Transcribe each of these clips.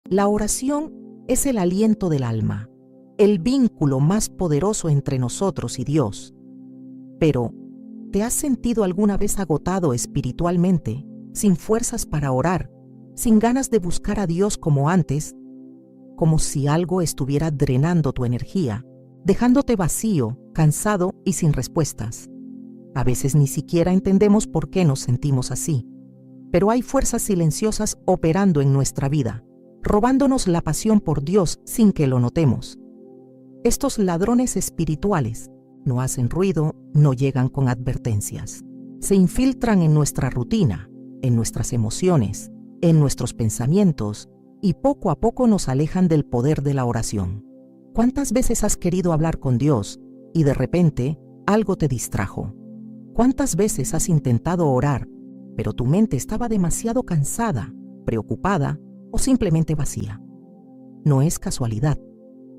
La oración es el aliento del alma, el vínculo más poderoso entre nosotros y Dios. Pero, ¿te has sentido alguna vez agotado espiritualmente, sin fuerzas para orar, sin ganas de buscar a Dios como antes? Como si algo estuviera drenando tu energía, dejándote vacío, cansado y sin respuestas. A veces ni siquiera entendemos por qué nos sentimos así, pero hay fuerzas silenciosas operando en nuestra vida, robándonos la pasión por Dios sin que lo notemos. Estos ladrones espirituales no hacen ruido, no llegan con advertencias. Se infiltran en nuestra rutina, en nuestras emociones, en nuestros pensamientos y poco a poco nos alejan del poder de la oración. ¿Cuántas veces has querido hablar con Dios y de repente algo te distrajo? ¿Cuántas veces has intentado orar, pero tu mente estaba demasiado cansada, preocupada o simplemente vacía? No es casualidad,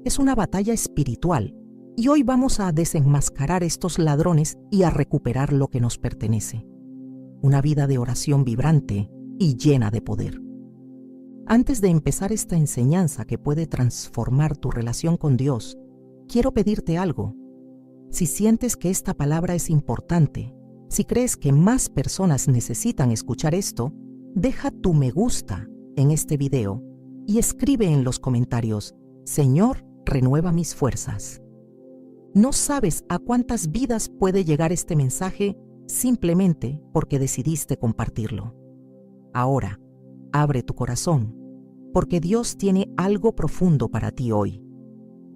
es una batalla espiritual y hoy vamos a desenmascarar estos ladrones y a recuperar lo que nos pertenece. Una vida de oración vibrante y llena de poder. Antes de empezar esta enseñanza que puede transformar tu relación con Dios, quiero pedirte algo. Si sientes que esta palabra es importante, si crees que más personas necesitan escuchar esto, deja tu me gusta en este video y escribe en los comentarios: Señor, renueva mis fuerzas. No sabes a cuántas vidas puede llegar este mensaje simplemente porque decidiste compartirlo. Ahora, abre tu corazón, porque Dios tiene algo profundo para ti hoy.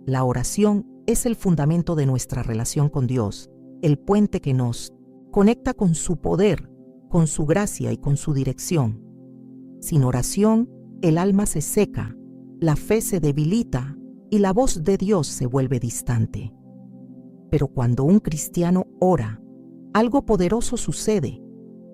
La oración es el fundamento de nuestra relación con Dios, el puente que nos conecta con su poder, con su gracia y con su dirección. Sin oración, el alma se seca, la fe se debilita y la voz de Dios se vuelve distante. Pero cuando un cristiano ora, algo poderoso sucede,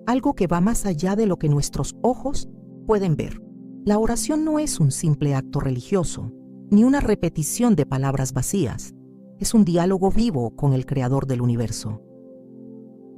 algo que va más allá de lo que nuestros ojos pueden ver. La oración no es un simple acto religioso, ni una repetición de palabras vacías. Es un diálogo vivo con el Creador del universo.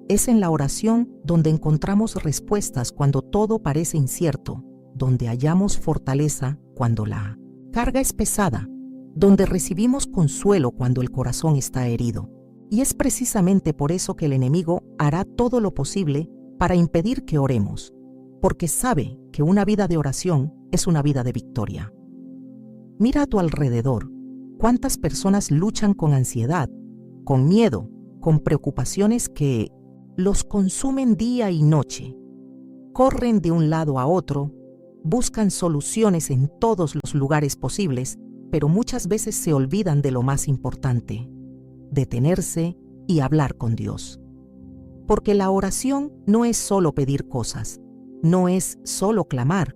Es en la oración donde encontramos respuestas cuando todo parece incierto, donde hallamos fortaleza cuando la carga es pesada, donde recibimos consuelo cuando el corazón está herido. Y es precisamente por eso que el enemigo hará todo lo posible para impedir que oremos, porque sabe que una vida de oración es una vida de victoria. Mira a tu alrededor, cuántas personas luchan con ansiedad, con miedo, con preocupaciones que los consumen día y noche. Corren de un lado a otro, buscan soluciones en todos los lugares posibles, pero muchas veces se olvidan de lo más importante: detenerse y hablar con Dios. Porque la oración no es solo pedir cosas, no es solo clamar.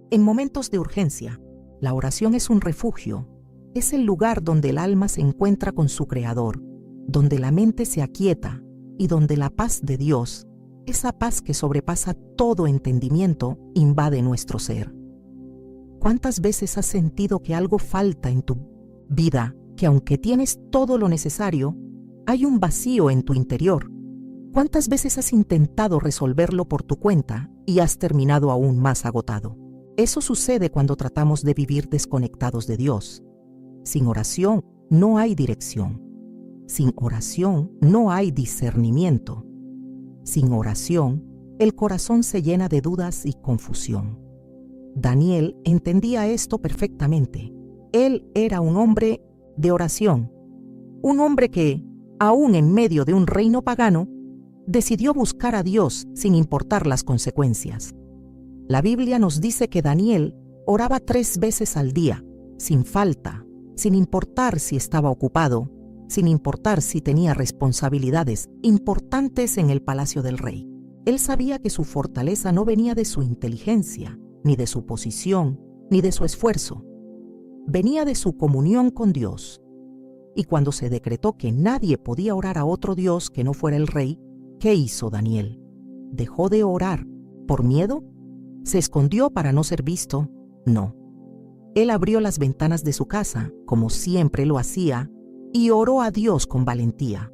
En momentos de urgencia, la oración es un refugio, es el lugar donde el alma se encuentra con su Creador, donde la mente se aquieta y donde la paz de Dios, esa paz que sobrepasa todo entendimiento, invade nuestro ser. ¿Cuántas veces has sentido que algo falta en tu vida, que aunque tienes todo lo necesario, hay un vacío en tu interior? ¿Cuántas veces has intentado resolverlo por tu cuenta y has terminado aún más agotado? Eso sucede cuando tratamos de vivir desconectados de Dios. Sin oración no hay dirección. Sin oración no hay discernimiento. Sin oración, el corazón se llena de dudas y confusión. Daniel entendía esto perfectamente. Él era un hombre de oración, un hombre que, aún en medio de un reino pagano, decidió buscar a Dios sin importar las consecuencias. La Biblia nos dice que Daniel oraba 3 veces al día, sin falta, sin importar si estaba ocupado, sin importar si tenía responsabilidades importantes en el palacio del rey. Él sabía que su fortaleza no venía de su inteligencia, ni de su posición, ni de su esfuerzo. Venía de su comunión con Dios. Y cuando se decretó que nadie podía orar a otro Dios que no fuera el rey, ¿qué hizo Daniel? ¿Dejó de orar por miedo? ¿Se escondió para no ser visto? No. Él abrió las ventanas de su casa, como siempre lo hacía, y oró a Dios con valentía.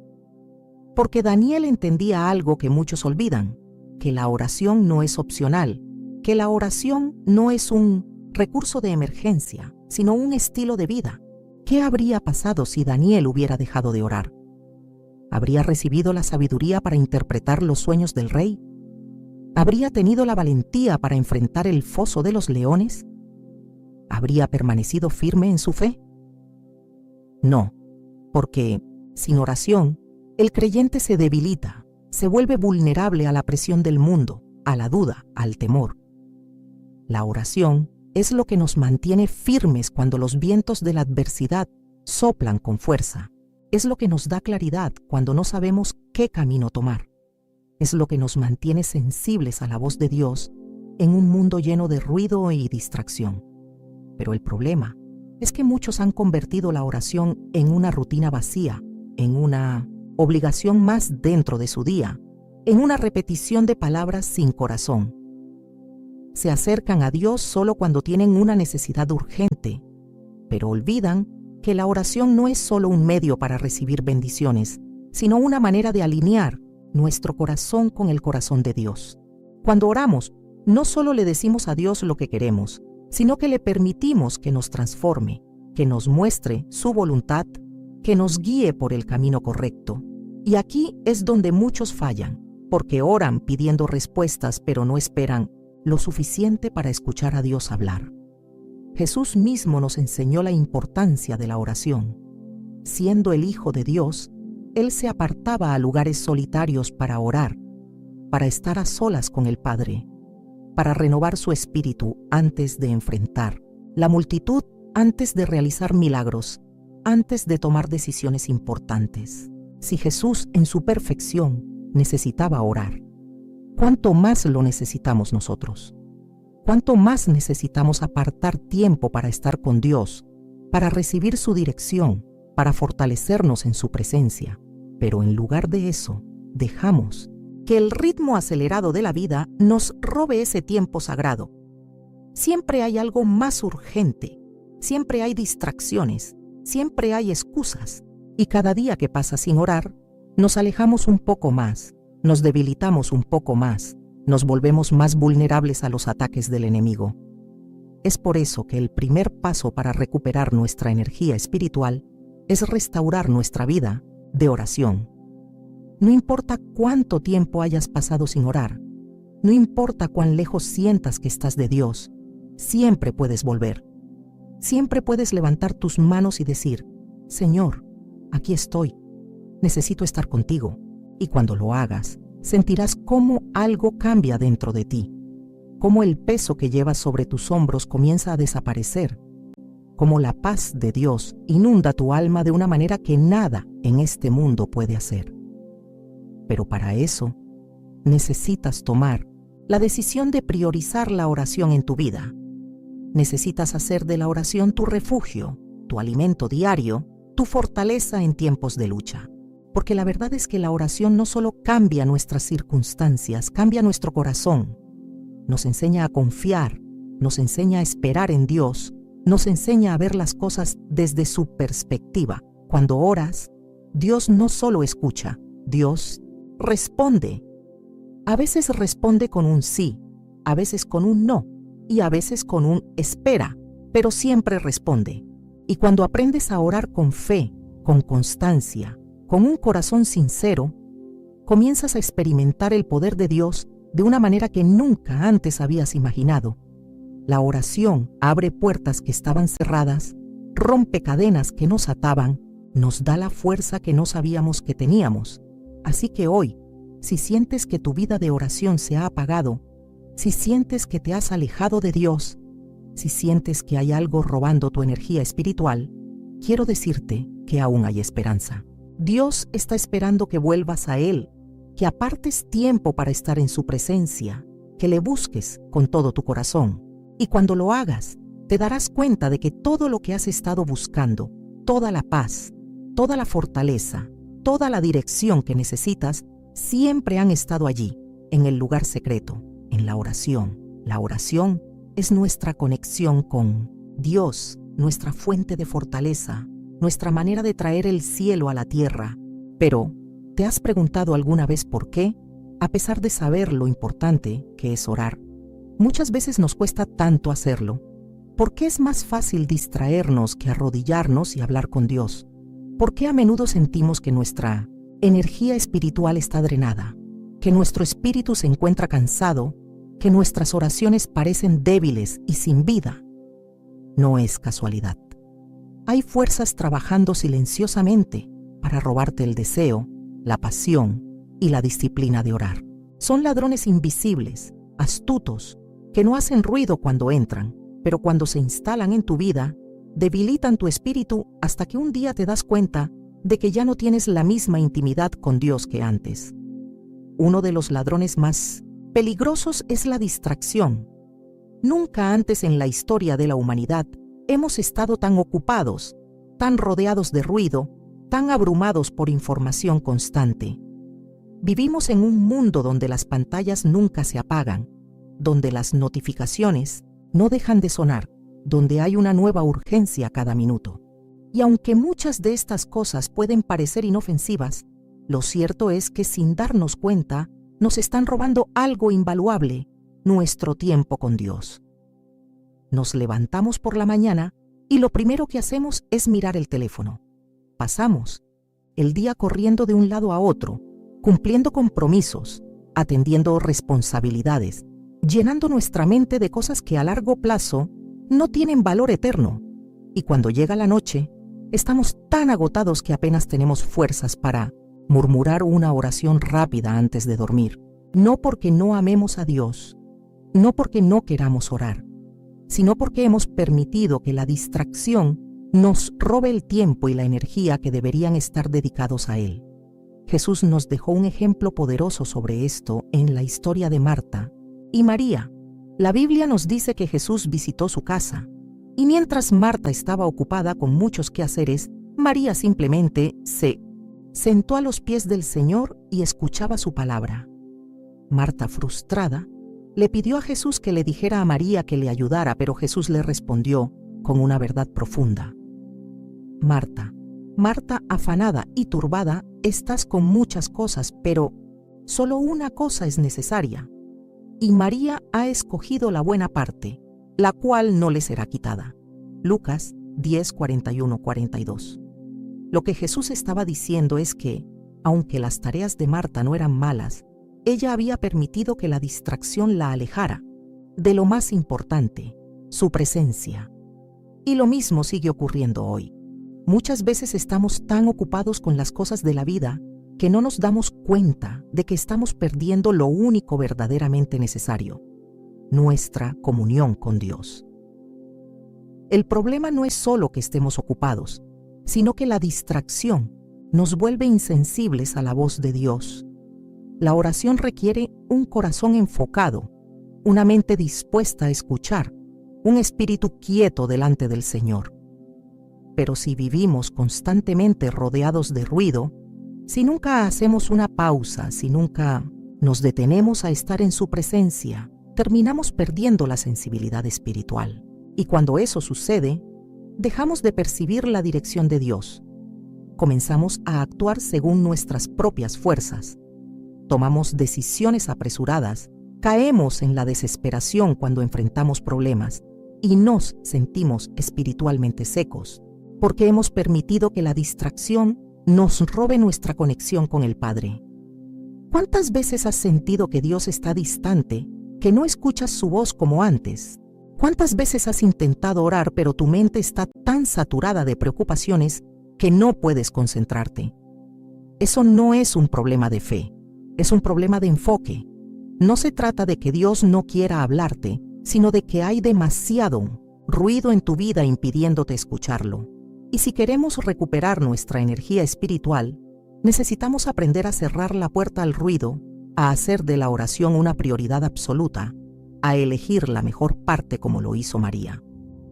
Porque Daniel entendía algo que muchos olvidan, que la oración no es opcional, que la oración no es un recurso de emergencia, sino un estilo de vida. ¿Qué habría pasado si Daniel hubiera dejado de orar? ¿Habría recibido la sabiduría para interpretar los sueños del rey? ¿Habría tenido la valentía para enfrentar el foso de los leones? ¿Habría permanecido firme en su fe? No, porque sin oración, el creyente se debilita, se vuelve vulnerable a la presión del mundo, a la duda, al temor. La oración es lo que nos mantiene firmes cuando los vientos de la adversidad soplan con fuerza. Es lo que nos da claridad cuando no sabemos qué camino tomar. Es lo que nos mantiene sensibles a la voz de Dios en un mundo lleno de ruido y distracción. Pero el problema es que muchos han convertido la oración en una rutina vacía, en una obligación más dentro de su día, en una repetición de palabras sin corazón. Se acercan a Dios solo cuando tienen una necesidad urgente, pero olvidan que la oración no es solo un medio para recibir bendiciones, sino una manera de alinear nuestro corazón con el corazón de Dios. Cuando oramos, no solo le decimos a Dios lo que queremos, sino que le permitimos que nos transforme, que nos muestre su voluntad, que nos guíe por el camino correcto. Y aquí es donde muchos fallan, porque oran pidiendo respuestas, pero no esperan lo suficiente para escuchar a Dios hablar. Jesús mismo nos enseñó la importancia de la oración. Siendo el Hijo de Dios, Él se apartaba a lugares solitarios para orar, para estar a solas con el Padre, para renovar su espíritu antes de enfrentar la multitud, antes de realizar milagros, antes de tomar decisiones importantes. Si Jesús en su perfección necesitaba orar, ¿cuánto más lo necesitamos nosotros? ¿Cuánto más necesitamos apartar tiempo para estar con Dios, para recibir su dirección, para fortalecernos en su presencia? Pero en lugar de eso, dejamos que el ritmo acelerado de la vida nos robe ese tiempo sagrado. Siempre hay algo más urgente, siempre hay distracciones, siempre hay excusas, y cada día que pasa sin orar, nos alejamos un poco más, nos debilitamos un poco más, nos volvemos más vulnerables a los ataques del enemigo. Es por eso que el primer paso para recuperar nuestra energía espiritual es restaurar nuestra vida de oración. No importa cuánto tiempo hayas pasado sin orar, no importa cuán lejos sientas que estás de Dios, siempre puedes volver. Siempre puedes levantar tus manos y decir: Señor, aquí estoy, necesito estar contigo. Y cuando lo hagas, sentirás cómo algo cambia dentro de ti, cómo el peso que llevas sobre tus hombros comienza a desaparecer, cómo la paz de Dios inunda tu alma de una manera que nada en este mundo puede hacer. Pero para eso, necesitas tomar la decisión de priorizar la oración en tu vida. Necesitas hacer de la oración tu refugio, tu alimento diario, tu fortaleza en tiempos de lucha. Porque la verdad es que la oración no solo cambia nuestras circunstancias, cambia nuestro corazón. Nos enseña a confiar, nos enseña a esperar en Dios, nos enseña a ver las cosas desde su perspectiva. Cuando oras, Dios no solo escucha, Dios responde. A veces responde con un sí, a veces con un no, y a veces con un espera, pero siempre responde. Y cuando aprendes a orar con fe, con constancia, con un corazón sincero, comienzas a experimentar el poder de Dios de una manera que nunca antes habías imaginado. La oración abre puertas que estaban cerradas, rompe cadenas que nos ataban, nos da la fuerza que no sabíamos que teníamos. Así que hoy, si sientes que tu vida de oración se ha apagado, si sientes que te has alejado de Dios, si sientes que hay algo robando tu energía espiritual, quiero decirte que aún hay esperanza. Dios está esperando que vuelvas a Él, que apartes tiempo para estar en su presencia, que le busques con todo tu corazón. Y cuando lo hagas, te darás cuenta de que todo lo que has estado buscando, toda la paz, toda la fortaleza, toda la dirección que necesitas, siempre han estado allí, en el lugar secreto, en la oración. La oración es nuestra conexión con Dios, nuestra fuente de fortaleza, nuestra manera de traer el cielo a la tierra. Pero, ¿te has preguntado alguna vez por qué, a pesar de saber lo importante que es orar? Muchas veces nos cuesta tanto hacerlo. ¿Por qué es más fácil distraernos que arrodillarnos y hablar con Dios? ¿Por qué a menudo sentimos que nuestra energía espiritual está drenada, que nuestro espíritu se encuentra cansado, que nuestras oraciones parecen débiles y sin vida? No es casualidad. Hay fuerzas trabajando silenciosamente para robarte el deseo, la pasión y la disciplina de orar. Son ladrones invisibles, astutos, que no hacen ruido cuando entran, pero cuando se instalan en tu vida, debilitan tu espíritu hasta que un día te das cuenta de que ya no tienes la misma intimidad con Dios que antes. Uno de los ladrones más peligrosos es la distracción. Nunca antes en la historia de la humanidad hemos estado tan ocupados, tan rodeados de ruido, tan abrumados por información constante. Vivimos en un mundo donde las pantallas nunca se apagan, donde las notificaciones no dejan de sonar, donde hay una nueva urgencia cada minuto. Y aunque muchas de estas cosas pueden parecer inofensivas, lo cierto es que sin darnos cuenta, nos están robando algo invaluable, nuestro tiempo con Dios. Nos levantamos por la mañana y lo primero que hacemos es mirar el teléfono. Pasamos el día corriendo de un lado a otro, cumpliendo compromisos, atendiendo responsabilidades, llenando nuestra mente de cosas que a largo plazo no tienen valor eterno. Y cuando llega la noche, estamos tan agotados que apenas tenemos fuerzas para murmurar una oración rápida antes de dormir. No porque no amemos a Dios, no porque no queramos orar, sino porque hemos permitido que la distracción nos robe el tiempo y la energía que deberían estar dedicados a Él. Jesús nos dejó un ejemplo poderoso sobre esto en la historia de Marta y María. La Biblia nos dice que Jesús visitó su casa, y mientras Marta estaba ocupada con muchos quehaceres, María simplemente se sentó a los pies del Señor y escuchaba su palabra. Marta, frustrada, le pidió a Jesús que le dijera a María que le ayudara, pero Jesús le respondió con una verdad profunda. Marta, Marta, afanada y turbada, estás con muchas cosas, pero solo una cosa es necesaria. Y María ha escogido la buena parte, la cual no le será quitada. Lucas 10, 41, 42. Lo que Jesús estaba diciendo es que, aunque las tareas de Marta no eran malas, ella había permitido que la distracción la alejara de lo más importante, su presencia. Y lo mismo sigue ocurriendo hoy. Muchas veces estamos tan ocupados con las cosas de la vida que no nos damos cuenta de que estamos perdiendo lo único verdaderamente necesario, nuestra comunión con Dios. El problema no es solo que estemos ocupados, sino que la distracción nos vuelve insensibles a la voz de Dios. La oración requiere un corazón enfocado, una mente dispuesta a escuchar, un espíritu quieto delante del Señor. Pero si vivimos constantemente rodeados de ruido, si nunca hacemos una pausa, si nunca nos detenemos a estar en su presencia, terminamos perdiendo la sensibilidad espiritual. Y cuando eso sucede, dejamos de percibir la dirección de Dios. Comenzamos a actuar según nuestras propias fuerzas. Tomamos decisiones apresuradas, caemos en la desesperación cuando enfrentamos problemas y nos sentimos espiritualmente secos, porque hemos permitido que la distracción nos robe nuestra conexión con el Padre. ¿Cuántas veces has sentido que Dios está distante, que no escuchas su voz como antes? ¿Cuántas veces has intentado orar, pero tu mente está tan saturada de preocupaciones que no puedes concentrarte? Eso no es un problema de fe, es un problema de enfoque. No se trata de que Dios no quiera hablarte, sino de que hay demasiado ruido en tu vida impidiéndote escucharlo. Y si queremos recuperar nuestra energía espiritual, necesitamos aprender a cerrar la puerta al ruido, a hacer de la oración una prioridad absoluta, a elegir la mejor parte como lo hizo María.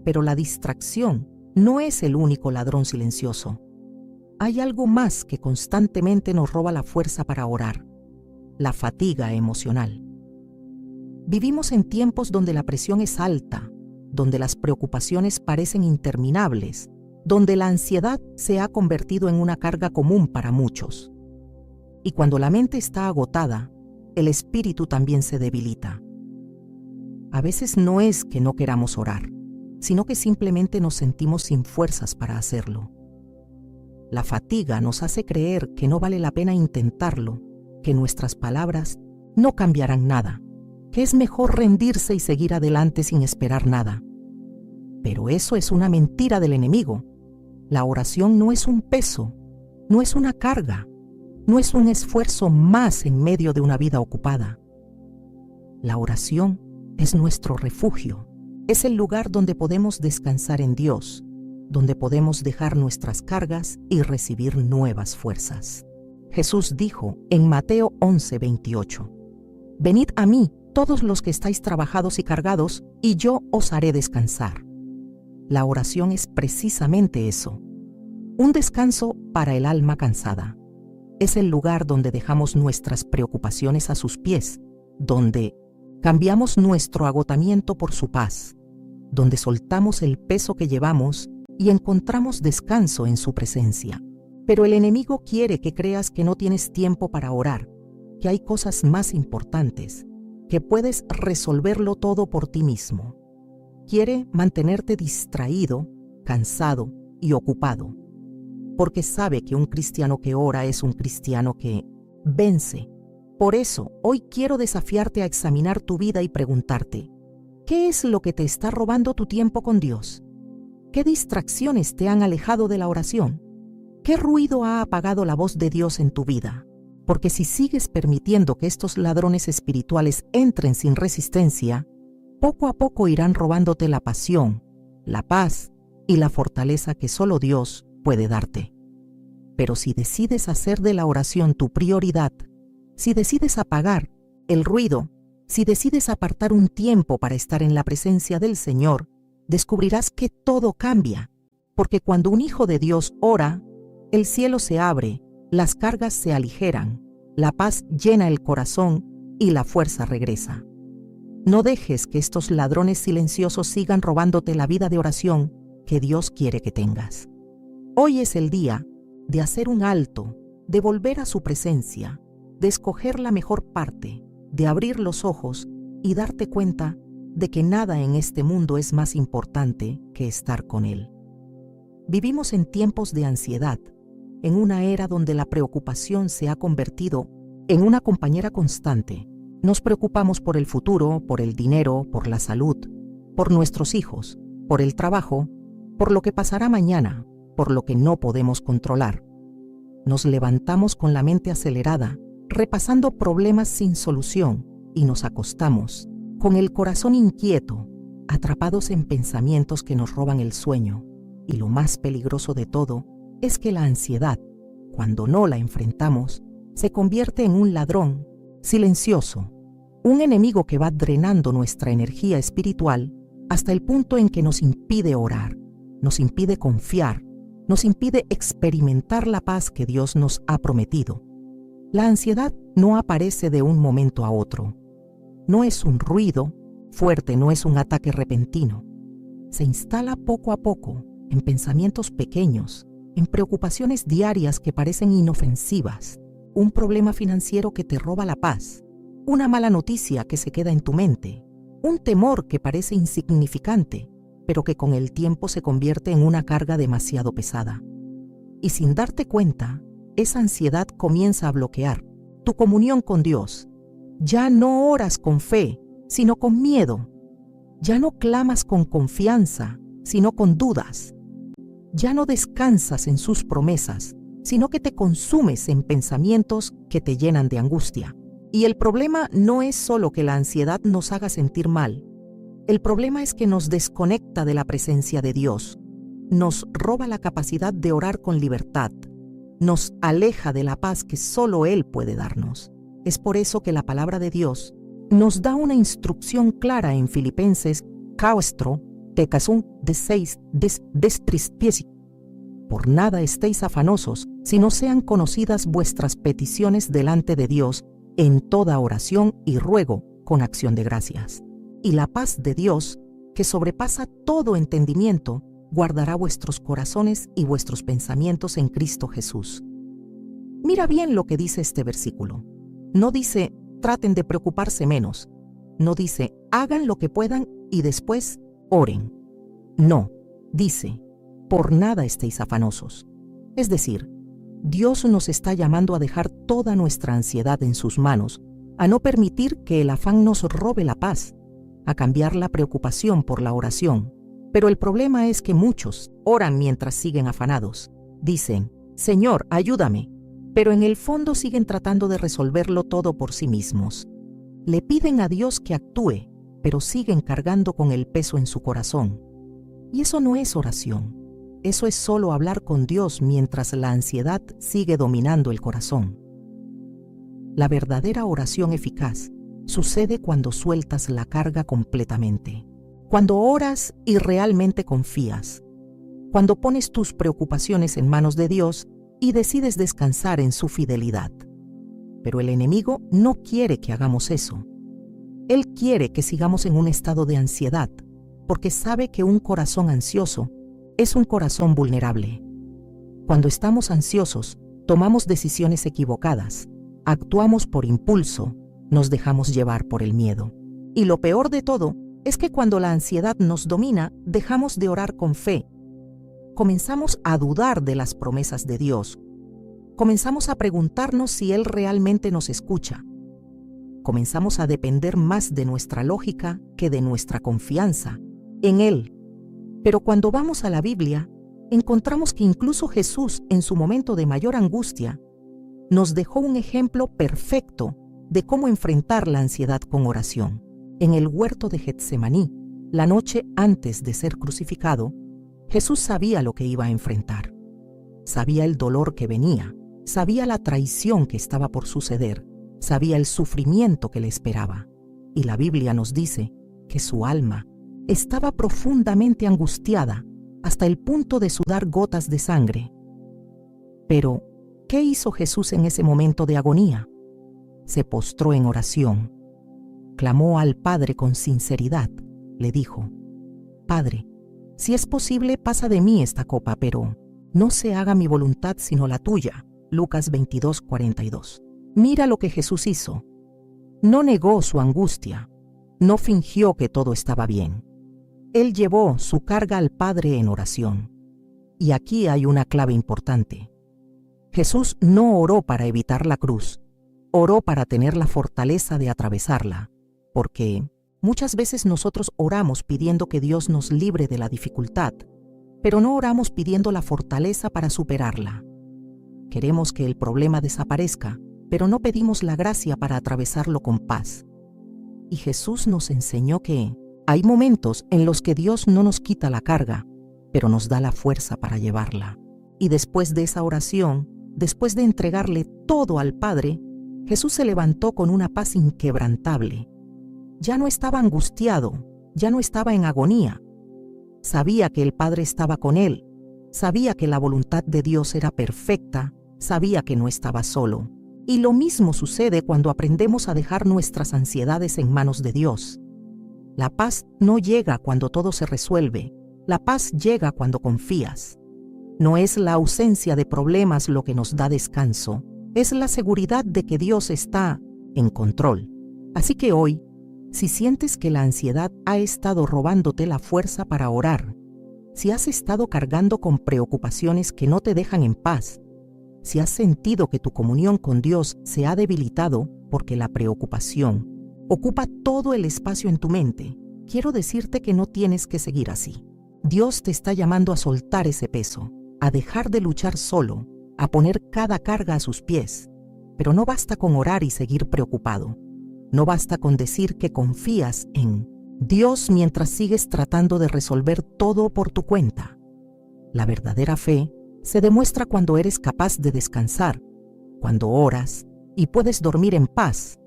Pero la distracción no es el único ladrón silencioso. Hay algo más que constantemente nos roba la fuerza para orar: la fatiga emocional. Vivimos en tiempos donde la presión es alta, donde las preocupaciones parecen interminables, donde la ansiedad se ha convertido en una carga común para muchos. Y cuando la mente está agotada, el espíritu también se debilita. A veces no es que no queramos orar, sino que simplemente nos sentimos sin fuerzas para hacerlo. La fatiga nos hace creer que no vale la pena intentarlo, que nuestras palabras no cambiarán nada, que es mejor rendirse y seguir adelante sin esperar nada. Pero eso es una mentira del enemigo. La oración no es un peso, no es una carga, no es un esfuerzo más en medio de una vida ocupada. La oración es nuestro refugio, es el lugar donde podemos descansar en Dios, donde podemos dejar nuestras cargas y recibir nuevas fuerzas. Jesús dijo en Mateo 11:28, «Venid a mí, todos los que estáis trabajados y cargados, y yo os haré descansar». La oración es precisamente eso, un descanso para el alma cansada. Es el lugar donde dejamos nuestras preocupaciones a sus pies, donde cambiamos nuestro agotamiento por su paz, donde soltamos el peso que llevamos y encontramos descanso en su presencia. Pero el enemigo quiere que creas que no tienes tiempo para orar, que hay cosas más importantes, que puedes resolverlo todo por ti mismo. Quiere mantenerte distraído, cansado y ocupado, porque sabe que un cristiano que ora es un cristiano que vence. Por eso, hoy quiero desafiarte a examinar tu vida y preguntarte, ¿qué es lo que te está robando tu tiempo con Dios? ¿Qué distracciones te han alejado de la oración? ¿Qué ruido ha apagado la voz de Dios en tu vida? Porque si sigues permitiendo que estos ladrones espirituales entren sin resistencia, poco a poco irán robándote la pasión, la paz y la fortaleza que solo Dios puede darte. Pero si decides hacer de la oración tu prioridad, si decides apagar el ruido, si decides apartar un tiempo para estar en la presencia del Señor, descubrirás que todo cambia, porque cuando un hijo de Dios ora, el cielo se abre, las cargas se aligeran, la paz llena el corazón y la fuerza regresa. No dejes que estos ladrones silenciosos sigan robándote la vida de oración que Dios quiere que tengas. Hoy es el día de hacer un alto, de volver a su presencia, de escoger la mejor parte, de abrir los ojos y darte cuenta de que nada en este mundo es más importante que estar con Él. Vivimos en tiempos de ansiedad, en una era donde la preocupación se ha convertido en una compañera constante. Nos preocupamos por el futuro, por el dinero, por la salud, por nuestros hijos, por el trabajo, por lo que pasará mañana, por lo que no podemos controlar. Nos levantamos con la mente acelerada, repasando problemas sin solución, y nos acostamos con el corazón inquieto, atrapados en pensamientos que nos roban el sueño. Y lo más peligroso de todo es que la ansiedad, cuando no la enfrentamos, se convierte en un ladrón silencioso, un enemigo que va drenando nuestra energía espiritual hasta el punto en que nos impide orar, nos impide confiar, nos impide experimentar la paz que Dios nos ha prometido. La ansiedad no aparece de un momento a otro. No es un ruido fuerte, no es un ataque repentino. Se instala poco a poco en pensamientos pequeños, en preocupaciones diarias que parecen inofensivas, un problema financiero que te roba la paz, una mala noticia que se queda en tu mente, un temor que parece insignificante, pero que con el tiempo se convierte en una carga demasiado pesada. Y sin darte cuenta, esa ansiedad comienza a bloquear tu comunión con Dios. Ya no oras con fe, sino con miedo. Ya no clamas con confianza, sino con dudas. Ya no descansas en sus promesas, sino que te consumes en pensamientos que te llenan de angustia. Y el problema no es solo que la ansiedad nos haga sentir mal. El problema es que nos desconecta de la presencia de Dios, nos roba la capacidad de orar con libertad, nos aleja de la paz que solo Él puede darnos. Es por eso que la palabra de Dios nos da una instrucción clara en Filipenses 4, Tecasun de 6, destrispiesi. Por nada estéis afanosos, sino sean conocidas vuestras peticiones delante de Dios en toda oración y ruego con acción de gracias. Y la paz de Dios, que sobrepasa todo entendimiento, guardará vuestros corazones y vuestros pensamientos en Cristo Jesús. Mira bien lo que dice este versículo. No dice, traten de preocuparse menos. No dice, hagan lo que puedan y después oren. No, dice, por nada estéis afanosos. Es decir, Dios nos está llamando a dejar toda nuestra ansiedad en sus manos, a no permitir que el afán nos robe la paz, a cambiar la preocupación por la oración. Pero el problema es que muchos oran mientras siguen afanados. Dicen, Señor, ayúdame, pero en el fondo siguen tratando de resolverlo todo por sí mismos. Le piden a Dios que actúe, pero siguen cargando con el peso en su corazón. Y eso no es oración. Eso es solo hablar con Dios mientras la ansiedad sigue dominando el corazón. La verdadera oración eficaz sucede cuando sueltas la carga completamente. Cuando oras y realmente confías. Cuando pones tus preocupaciones en manos de Dios y decides descansar en su fidelidad. Pero el enemigo no quiere que hagamos eso. Él quiere que sigamos en un estado de ansiedad, porque sabe que un corazón ansioso es un corazón vulnerable. Cuando estamos ansiosos, tomamos decisiones equivocadas, actuamos por impulso, nos dejamos llevar por el miedo. Y lo peor de todo es que cuando la ansiedad nos domina, dejamos de orar con fe. Comenzamos a dudar de las promesas de Dios. Comenzamos a preguntarnos si Él realmente nos escucha. Comenzamos a depender más de nuestra lógica que de nuestra confianza en Él. Pero cuando vamos a la Biblia, encontramos que incluso Jesús, en su momento de mayor angustia, nos dejó un ejemplo perfecto de cómo enfrentar la ansiedad con oración. En el huerto de Getsemaní, la noche antes de ser crucificado, Jesús sabía lo que iba a enfrentar. Sabía el dolor que venía, sabía la traición que estaba por suceder, sabía el sufrimiento que le esperaba. Y la Biblia nos dice que su alma estaba profundamente angustiada hasta el punto de sudar gotas de sangre. Pero, ¿qué hizo Jesús en ese momento de agonía? Se postró en oración. Clamó al Padre con sinceridad. Le dijo, Padre, si es posible, pasa de mí esta copa, pero no se haga mi voluntad sino la tuya. Lucas 22:42. Mira lo que Jesús hizo. No negó su angustia. No fingió que todo estaba bien. Él llevó su carga al Padre en oración. Y aquí hay una clave importante. Jesús no oró para evitar la cruz. Oró para tener la fortaleza de atravesarla. Porque muchas veces nosotros oramos pidiendo que Dios nos libre de la dificultad, pero no oramos pidiendo la fortaleza para superarla. Queremos que el problema desaparezca, pero no pedimos la gracia para atravesarlo con paz. Y Jesús nos enseñó que hay momentos en los que Dios no nos quita la carga, pero nos da la fuerza para llevarla. Y después de esa oración, después de entregarle todo al Padre, Jesús se levantó con una paz inquebrantable. Ya no estaba angustiado, ya no estaba en agonía. Sabía que el Padre estaba con él, sabía que la voluntad de Dios era perfecta, sabía que no estaba solo. Y lo mismo sucede cuando aprendemos a dejar nuestras ansiedades en manos de Dios. La paz no llega cuando todo se resuelve, la paz llega cuando confías. No es la ausencia de problemas lo que nos da descanso, es la seguridad de que Dios está en control. Así que hoy, si sientes que la ansiedad ha estado robándote la fuerza para orar, si has estado cargando con preocupaciones que no te dejan en paz, si has sentido que tu comunión con Dios se ha debilitado porque la preocupación ocupa todo el espacio en tu mente, quiero decirte que no tienes que seguir así. Dios te está llamando a soltar ese peso, a dejar de luchar solo, a poner cada carga a sus pies. Pero no basta con orar y seguir preocupado. No basta con decir que confías en Dios mientras sigues tratando de resolver todo por tu cuenta. La verdadera fe se demuestra cuando eres capaz de descansar, cuando oras y puedes dormir en paz,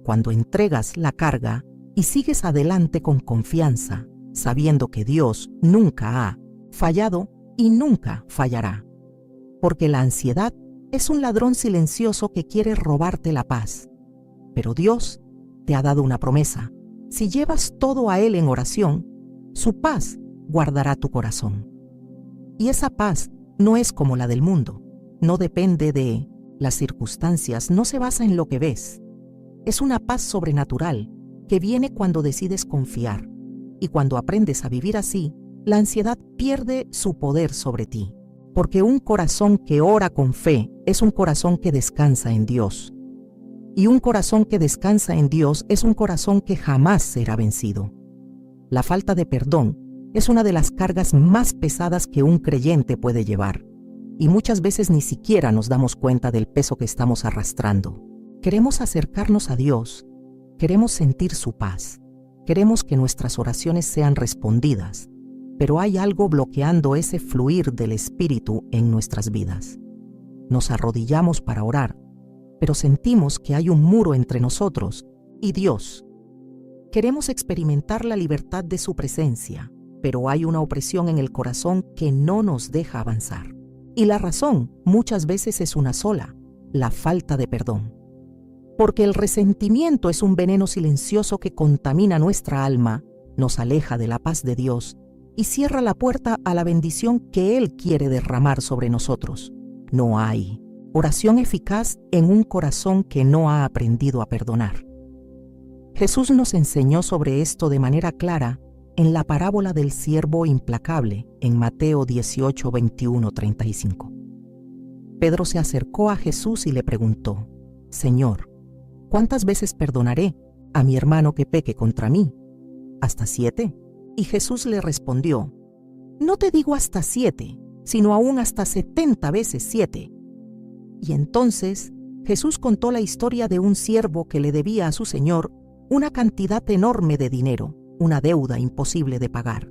cuando entregas la carga y sigues adelante con confianza, sabiendo que Dios nunca ha fallado y nunca fallará. Porque la ansiedad es un ladrón silencioso que quiere robarte la paz. Pero Dios te ha dado una promesa. Si llevas todo a Él en oración, su paz guardará tu corazón. Y esa paz no es como la del mundo. No depende de las circunstancias, no se basa en lo que ves. Es una paz sobrenatural que viene cuando decides confiar. Y cuando aprendes a vivir así, la ansiedad pierde su poder sobre ti, porque un corazón que ora con fe es un corazón que descansa en Dios. Y un corazón que descansa en Dios es un corazón que jamás será vencido. La falta de perdón es una de las cargas más pesadas que un creyente puede llevar, y muchas veces ni siquiera nos damos cuenta del peso que estamos arrastrando. Queremos acercarnos a Dios, queremos sentir su paz, queremos que nuestras oraciones sean respondidas, pero hay algo bloqueando ese fluir del Espíritu en nuestras vidas. Nos arrodillamos para orar, pero sentimos que hay un muro entre nosotros y Dios. Queremos experimentar la libertad de su presencia, pero hay una opresión en el corazón que no nos deja avanzar. Y la razón muchas veces es una sola: la falta de perdón. Porque el resentimiento es un veneno silencioso que contamina nuestra alma, nos aleja de la paz de Dios y cierra la puerta a la bendición que Él quiere derramar sobre nosotros. No hay oración eficaz en un corazón que no ha aprendido a perdonar. Jesús nos enseñó sobre esto de manera clara en la parábola del siervo implacable en Mateo 18, 21, 35. Pedro se acercó a Jesús y le preguntó: Señor, ¿cuántas veces perdonaré a mi hermano que peque contra mí? ¿Hasta 7? Y Jesús le respondió: No te digo hasta 7, sino aún hasta 70 veces 7. Y entonces Jesús contó la historia de un siervo que le debía a su señor una cantidad enorme de dinero, una deuda imposible de pagar.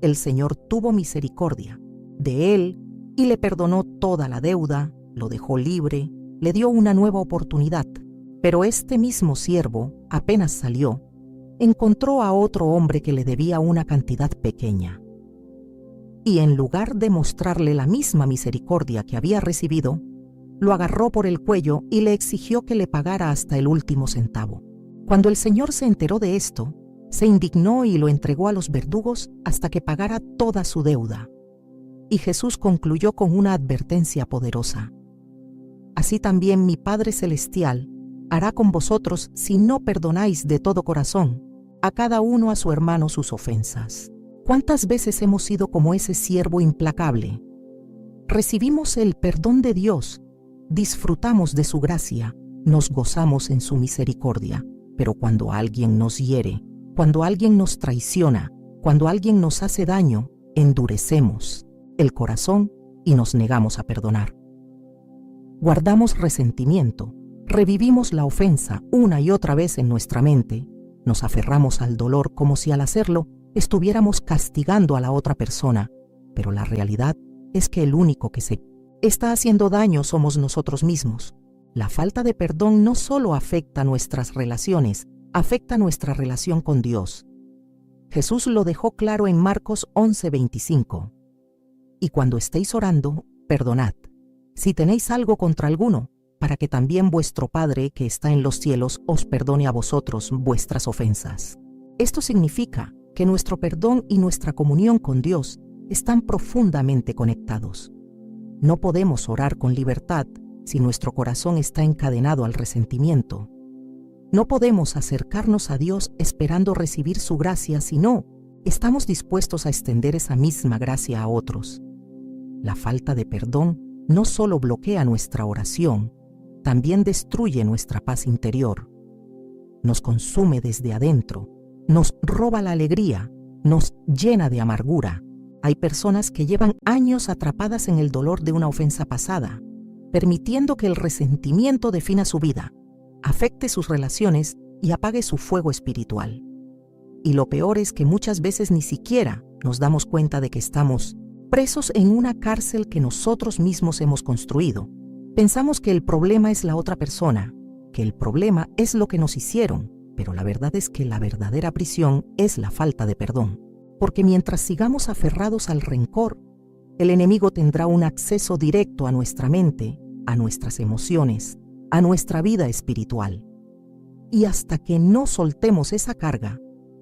El Señor tuvo misericordia de él y le perdonó toda la deuda, lo dejó libre, le dio una nueva oportunidad. Pero este mismo siervo, apenas salió, encontró a otro hombre que le debía una cantidad pequeña. Y en lugar de mostrarle la misma misericordia que había recibido, lo agarró por el cuello y le exigió que le pagara hasta el último centavo. Cuando el Señor se enteró de esto, se indignó y lo entregó a los verdugos hasta que pagara toda su deuda. Y Jesús concluyó con una advertencia poderosa: Así también mi Padre Celestial hará con vosotros si no perdonáis de todo corazón a cada uno a su hermano sus ofensas. ¿Cuántas veces hemos sido como ese siervo implacable? Recibimos el perdón de Dios, disfrutamos de su gracia, nos gozamos en su misericordia, pero cuando alguien nos hiere, cuando alguien nos traiciona, cuando alguien nos hace daño, endurecemos el corazón y nos negamos a perdonar. Guardamos resentimiento, revivimos la ofensa una y otra vez en nuestra mente, nos aferramos al dolor como si al hacerlo estuviéramos castigando a la otra persona, pero la realidad es que el único que se está haciendo daño somos nosotros mismos. La falta de perdón no solo afecta nuestras relaciones, afecta nuestra relación con Dios. Jesús lo dejó claro en Marcos 11:25. Y cuando estéis orando, perdonad, si tenéis algo contra alguno, para que también vuestro Padre que está en los cielos os perdone a vosotros vuestras ofensas. Esto significa que nuestro perdón y nuestra comunión con Dios están profundamente conectados. No podemos orar con libertad si nuestro corazón está encadenado al resentimiento. No podemos acercarnos a Dios esperando recibir su gracia si no estamos dispuestos a extender esa misma gracia a otros. La falta de perdón no solo bloquea nuestra oración, también destruye nuestra paz interior. Nos consume desde adentro, nos roba la alegría, nos llena de amargura. Hay personas que llevan años atrapadas en el dolor de una ofensa pasada, permitiendo que el resentimiento defina su vida, afecte sus relaciones y apague su fuego espiritual. Y lo peor es que muchas veces ni siquiera nos damos cuenta de que estamos presos en una cárcel que nosotros mismos hemos construido. Pensamos que el problema es la otra persona, que el problema es lo que nos hicieron, pero la verdad es que la verdadera prisión es la falta de perdón. Porque mientras sigamos aferrados al rencor, el enemigo tendrá un acceso directo a nuestra mente, a nuestras emociones, a nuestra vida espiritual. Y hasta que no soltemos esa carga,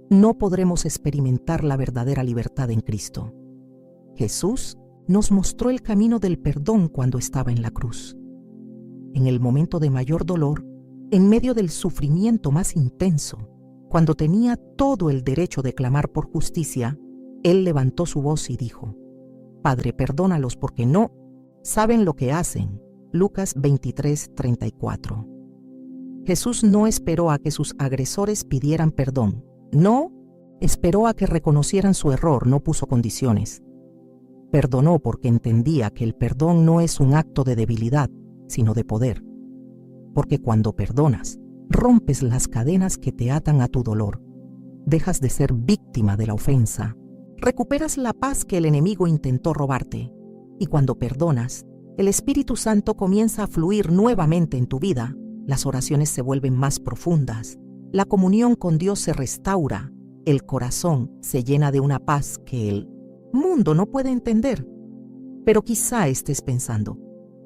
no podremos experimentar la verdadera libertad en Cristo. Jesús nos mostró el camino del perdón cuando estaba en la cruz. En el momento de mayor dolor, en medio del sufrimiento más intenso, cuando tenía todo el derecho de clamar por justicia, Él levantó su voz y dijo: Padre, perdónalos porque no saben lo que hacen. Lucas 23:34. Jesús no esperó a que sus agresores pidieran perdón. No esperó a que reconocieran su error, no puso condiciones. Perdonó porque entendía que el perdón no es un acto de debilidad, sino de poder. Porque cuando perdonas, rompes las cadenas que te atan a tu dolor. Dejas de ser víctima de la ofensa. Recuperas la paz que el enemigo intentó robarte. Y cuando perdonas, el Espíritu Santo comienza a fluir nuevamente en tu vida. Las oraciones se vuelven más profundas. La comunión con Dios se restaura. El corazón se llena de una paz que el mundo no puede entender. Pero quizá estés pensando: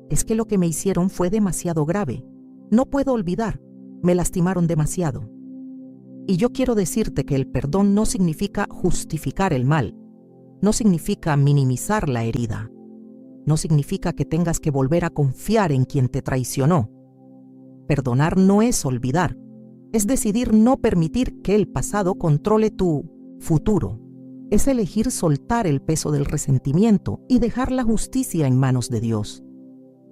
es que lo que me hicieron fue demasiado grave. No puedo olvidar. Me lastimaron demasiado. Y yo quiero decirte que el perdón no significa justificar el mal. No significa minimizar la herida. No significa que tengas que volver a confiar en quien te traicionó. Perdonar no es olvidar. Es decidir no permitir que el pasado controle tu futuro. Es elegir soltar el peso del resentimiento y dejar la justicia en manos de Dios.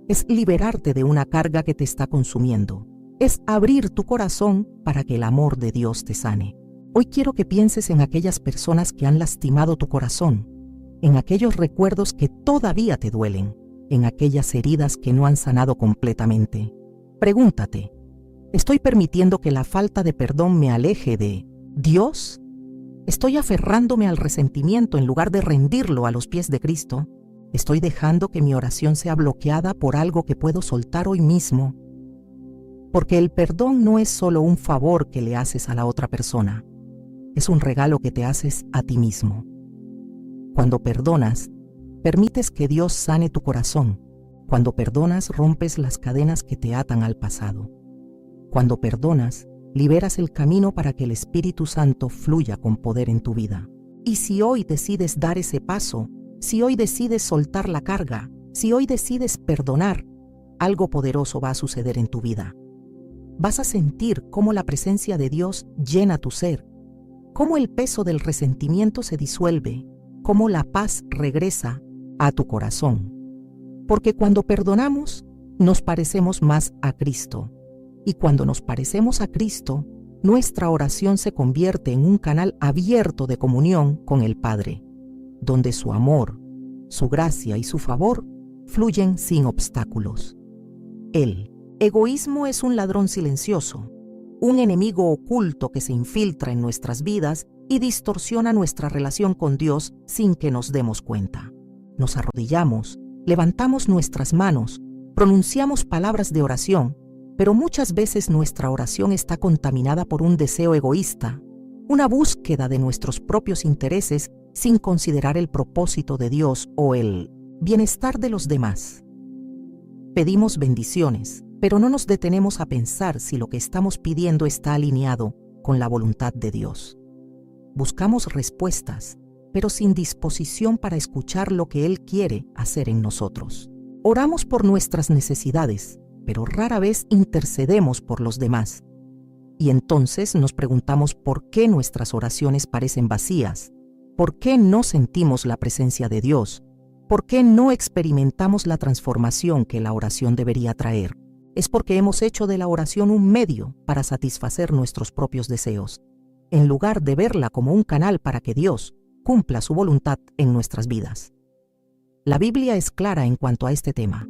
Es liberarte de una carga que te está consumiendo. Es abrir tu corazón para que el amor de Dios te sane. Hoy quiero que pienses en aquellas personas que han lastimado tu corazón, en aquellos recuerdos que todavía te duelen, en aquellas heridas que no han sanado completamente. Pregúntate: ¿estoy permitiendo que la falta de perdón me aleje de Dios? ¿Estoy aferrándome al resentimiento en lugar de rendirlo a los pies de Cristo? ¿Estoy dejando que mi oración sea bloqueada por algo que puedo soltar hoy mismo? Porque el perdón no es solo un favor que le haces a la otra persona, es un regalo que te haces a ti mismo. Cuando perdonas, permites que Dios sane tu corazón. Cuando perdonas, rompes las cadenas que te atan al pasado. Cuando perdonas, liberas el camino para que el Espíritu Santo fluya con poder en tu vida. Y si hoy decides dar ese paso, si hoy decides soltar la carga, si hoy decides perdonar, algo poderoso va a suceder en tu vida. Vas a sentir cómo la presencia de Dios llena tu ser, cómo el peso del resentimiento se disuelve, cómo la paz regresa a tu corazón. Porque cuando perdonamos, nos parecemos más a Cristo. Y cuando nos parecemos a Cristo, nuestra oración se convierte en un canal abierto de comunión con el Padre, donde su amor, su gracia y su favor fluyen sin obstáculos. El egoísmo es un ladrón silencioso, un enemigo oculto que se infiltra en nuestras vidas y distorsiona nuestra relación con Dios sin que nos demos cuenta. Nos arrodillamos, levantamos nuestras manos, pronunciamos palabras de oración, pero muchas veces nuestra oración está contaminada por un deseo egoísta, una búsqueda de nuestros propios intereses sin considerar el propósito de Dios o el bienestar de los demás. Pedimos bendiciones, pero no nos detenemos a pensar si lo que estamos pidiendo está alineado con la voluntad de Dios. Buscamos respuestas, pero sin disposición para escuchar lo que Él quiere hacer en nosotros. Oramos por nuestras necesidades, pero rara vez intercedemos por los demás. Y entonces nos preguntamos por qué nuestras oraciones parecen vacías, por qué no sentimos la presencia de Dios, por qué no experimentamos la transformación que la oración debería traer. Es porque hemos hecho de la oración un medio para satisfacer nuestros propios deseos, en lugar de verla como un canal para que Dios cumpla su voluntad en nuestras vidas. La Biblia es clara en cuanto a este tema.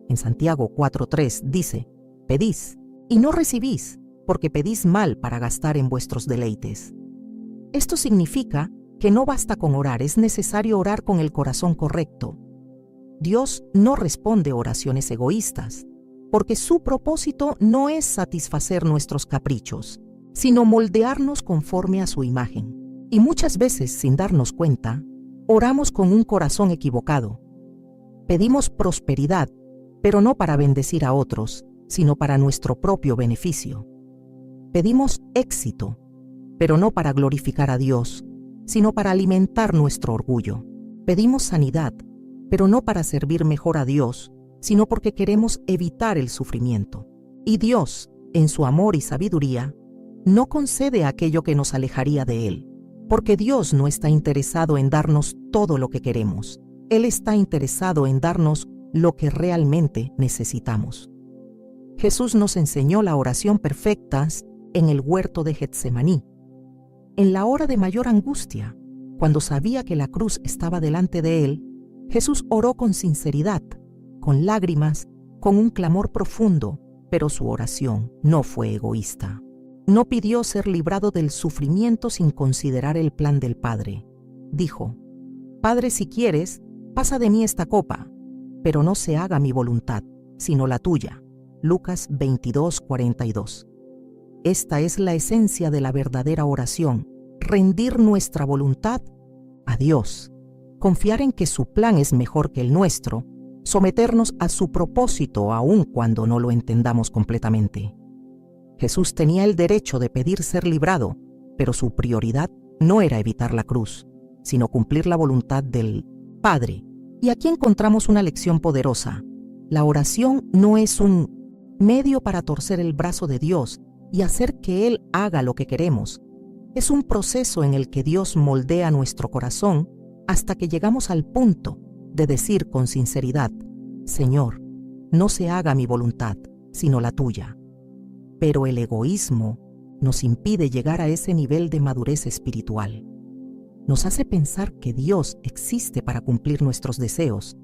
En Santiago 4:3 dice: pedís y no recibís, porque pedís mal para gastar en vuestros deleites. Esto significa que no basta con orar, es necesario orar con el corazón correcto. Dios no responde oraciones egoístas, porque su propósito no es satisfacer nuestros caprichos, sino moldearnos conforme a su imagen. Y muchas veces, sin darnos cuenta, oramos con un corazón equivocado. Pedimos prosperidad, pero no para bendecir a otros, sino para nuestro propio beneficio. Pedimos éxito, pero no para glorificar a Dios, sino para alimentar nuestro orgullo. Pedimos sanidad, pero no para servir mejor a Dios, sino porque queremos evitar el sufrimiento. Y Dios, en su amor y sabiduría, no concede aquello que nos alejaría de Él. Porque Dios no está interesado en darnos todo lo que queremos. Él está interesado en darnos lo que realmente necesitamos. Jesús nos enseñó la oración perfecta en el huerto de Getsemaní. En la hora de mayor angustia, cuando sabía que la cruz estaba delante de él, Jesús oró con sinceridad, con lágrimas, con un clamor profundo, pero su oración no fue egoísta. No pidió ser librado del sufrimiento sin considerar el plan del Padre. Dijo: Padre, si quieres, pasa de mí esta copa, pero no se haga mi voluntad, sino la tuya. Lucas 22:42. Esta es la esencia de la verdadera oración: rendir nuestra voluntad a Dios, confiar en que su plan es mejor que el nuestro, someternos a su propósito aun cuando no lo entendamos completamente. Jesús tenía el derecho de pedir ser librado, pero su prioridad no era evitar la cruz, sino cumplir la voluntad del Padre. Y aquí encontramos una lección poderosa. La oración no es un medio para torcer el brazo de Dios y hacer que Él haga lo que queremos. Es un proceso en el que Dios moldea nuestro corazón hasta que llegamos al punto de decir con sinceridad: Señor, no se haga mi voluntad, sino la tuya. Pero el egoísmo nos impide llegar a ese nivel de madurez espiritual. Nos hace pensar que Dios existe para cumplir nuestros deseos,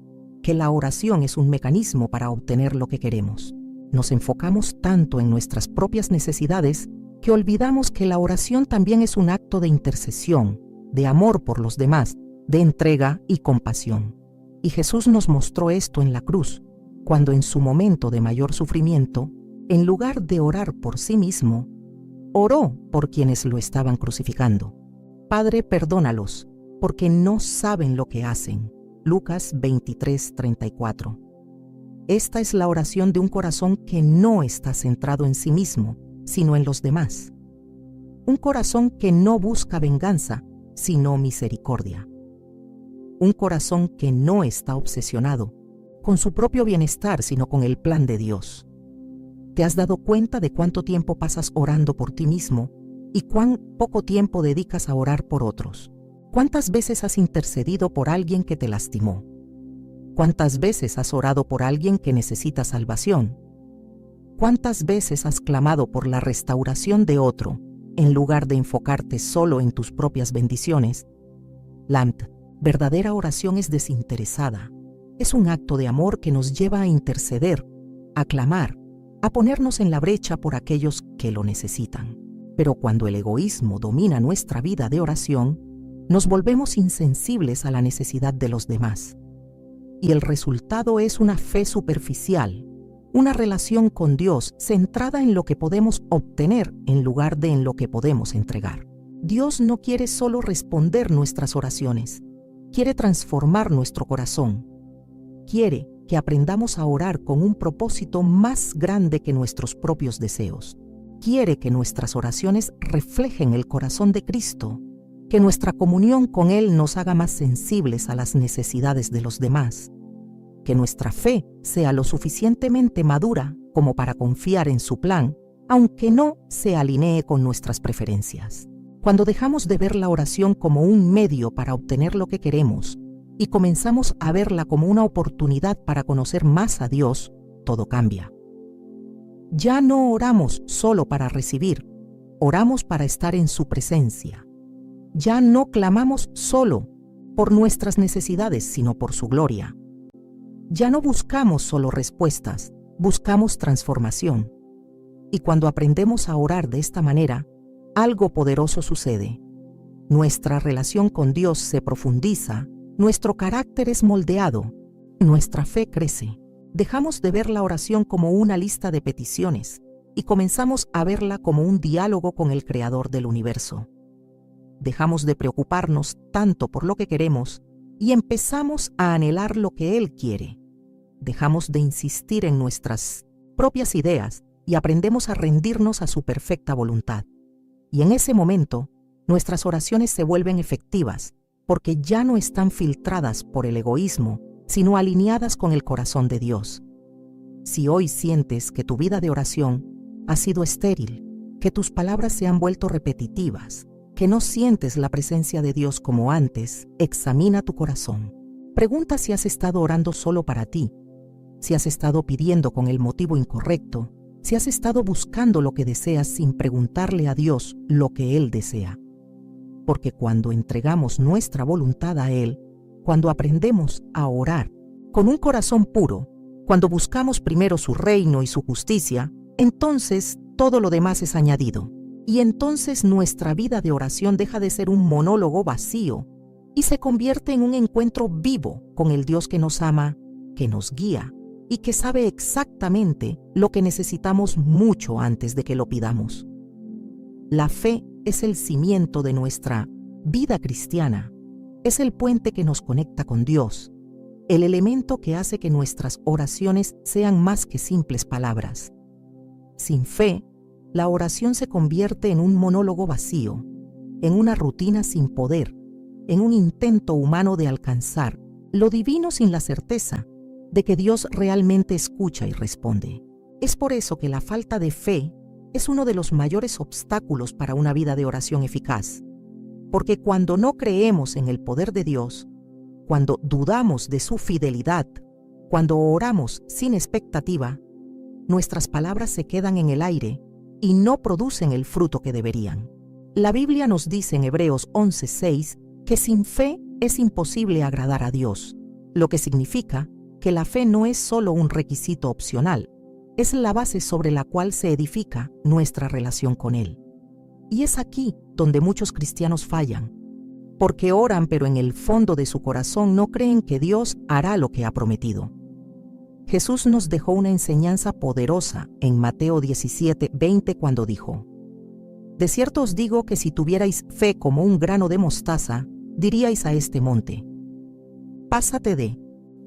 que la oración es un mecanismo para obtener lo que queremos. Nos enfocamos tanto en nuestras propias necesidades que olvidamos que la oración también es un acto de intercesión, de amor por los demás, de entrega y compasión. Y Jesús nos mostró esto en la cruz, cuando en su momento de mayor sufrimiento, en lugar de orar por sí mismo, oró por quienes lo estaban crucificando. Padre, perdónalos, porque no saben lo que hacen. Lucas 23:34. Esta es la oración de un corazón que no está centrado en sí mismo, sino en los demás. Un corazón que no busca venganza, sino misericordia. Un corazón que no está obsesionado con su propio bienestar, sino con el plan de Dios. ¿Te has dado cuenta de cuánto tiempo pasas orando por ti mismo y cuán poco tiempo dedicas a orar por otros? ¿Cuántas veces has intercedido por alguien que te lastimó? ¿Cuántas veces has orado por alguien que necesita salvación? ¿Cuántas veces has clamado por la restauración de otro en lugar de enfocarte solo en tus propias bendiciones? La verdadera oración es desinteresada. Es un acto de amor que nos lleva a interceder, a clamar, a ponernos en la brecha por aquellos que lo necesitan. Pero cuando el egoísmo domina nuestra vida de oración, nos volvemos insensibles a la necesidad de los demás. Y el resultado es una fe superficial, una relación con Dios centrada en lo que podemos obtener en lugar de en lo que podemos entregar. Dios no quiere solo responder nuestras oraciones, quiere transformar nuestro corazón. Quiere que aprendamos a orar con un propósito más grande que nuestros propios deseos. Quiere que nuestras oraciones reflejen el corazón de Cristo, que nuestra comunión con Él nos haga más sensibles a las necesidades de los demás, que nuestra fe sea lo suficientemente madura como para confiar en su plan, aunque no se alinee con nuestras preferencias. Cuando dejamos de ver la oración como un medio para obtener lo que queremos y comenzamos a verla como una oportunidad para conocer más a Dios, todo cambia. Ya no oramos solo para recibir, oramos para estar en su presencia. Ya no clamamos solo por nuestras necesidades, sino por su gloria. Ya no buscamos solo respuestas, buscamos transformación. Y cuando aprendemos a orar de esta manera, algo poderoso sucede. Nuestra relación con Dios se profundiza, nuestro carácter es moldeado, nuestra fe crece. Dejamos de ver la oración como una lista de peticiones y comenzamos a verla como un diálogo con el Creador del universo. Dejamos de preocuparnos tanto por lo que queremos y empezamos a anhelar lo que Él quiere. Dejamos de insistir en nuestras propias ideas y aprendemos a rendirnos a su perfecta voluntad. Y en ese momento, nuestras oraciones se vuelven efectivas porque ya no están filtradas por el egoísmo, sino alineadas con el corazón de Dios. Si hoy sientes que tu vida de oración ha sido estéril, que tus palabras se han vuelto repetitivas, que no sientes la presencia de Dios como antes, examina tu corazón. Pregunta si has estado orando solo para ti, si has estado pidiendo con el motivo incorrecto, si has estado buscando lo que deseas sin preguntarle a Dios lo que Él desea. Porque cuando entregamos nuestra voluntad a Él, cuando aprendemos a orar con un corazón puro, cuando buscamos primero su reino y su justicia, entonces todo lo demás es añadido. Y entonces nuestra vida de oración deja de ser un monólogo vacío y se convierte en un encuentro vivo con el Dios que nos ama, que nos guía y que sabe exactamente lo que necesitamos mucho antes de que lo pidamos. La fe es el cimiento de nuestra vida cristiana, es el puente que nos conecta con Dios, el elemento que hace que nuestras oraciones sean más que simples palabras. Sin fe, la oración se convierte en un monólogo vacío, en una rutina sin poder, en un intento humano de alcanzar lo divino sin la certeza de que Dios realmente escucha y responde. Es por eso que la falta de fe es uno de los mayores obstáculos para una vida de oración eficaz, porque cuando no creemos en el poder de Dios, cuando dudamos de su fidelidad, cuando oramos sin expectativa, nuestras palabras se quedan en el aire y no producen el fruto que deberían. La Biblia nos dice en Hebreos 11:6 que sin fe es imposible agradar a Dios, lo que significa que la fe no es solo un requisito opcional, es la base sobre la cual se edifica nuestra relación con Él. Y es aquí donde muchos cristianos fallan, porque oran pero en el fondo de su corazón no creen que Dios hará lo que ha prometido. Jesús nos dejó una enseñanza poderosa en Mateo 17:20 cuando dijo: De cierto os digo que si tuvierais fe como un grano de mostaza, diríais a este monte: pásate de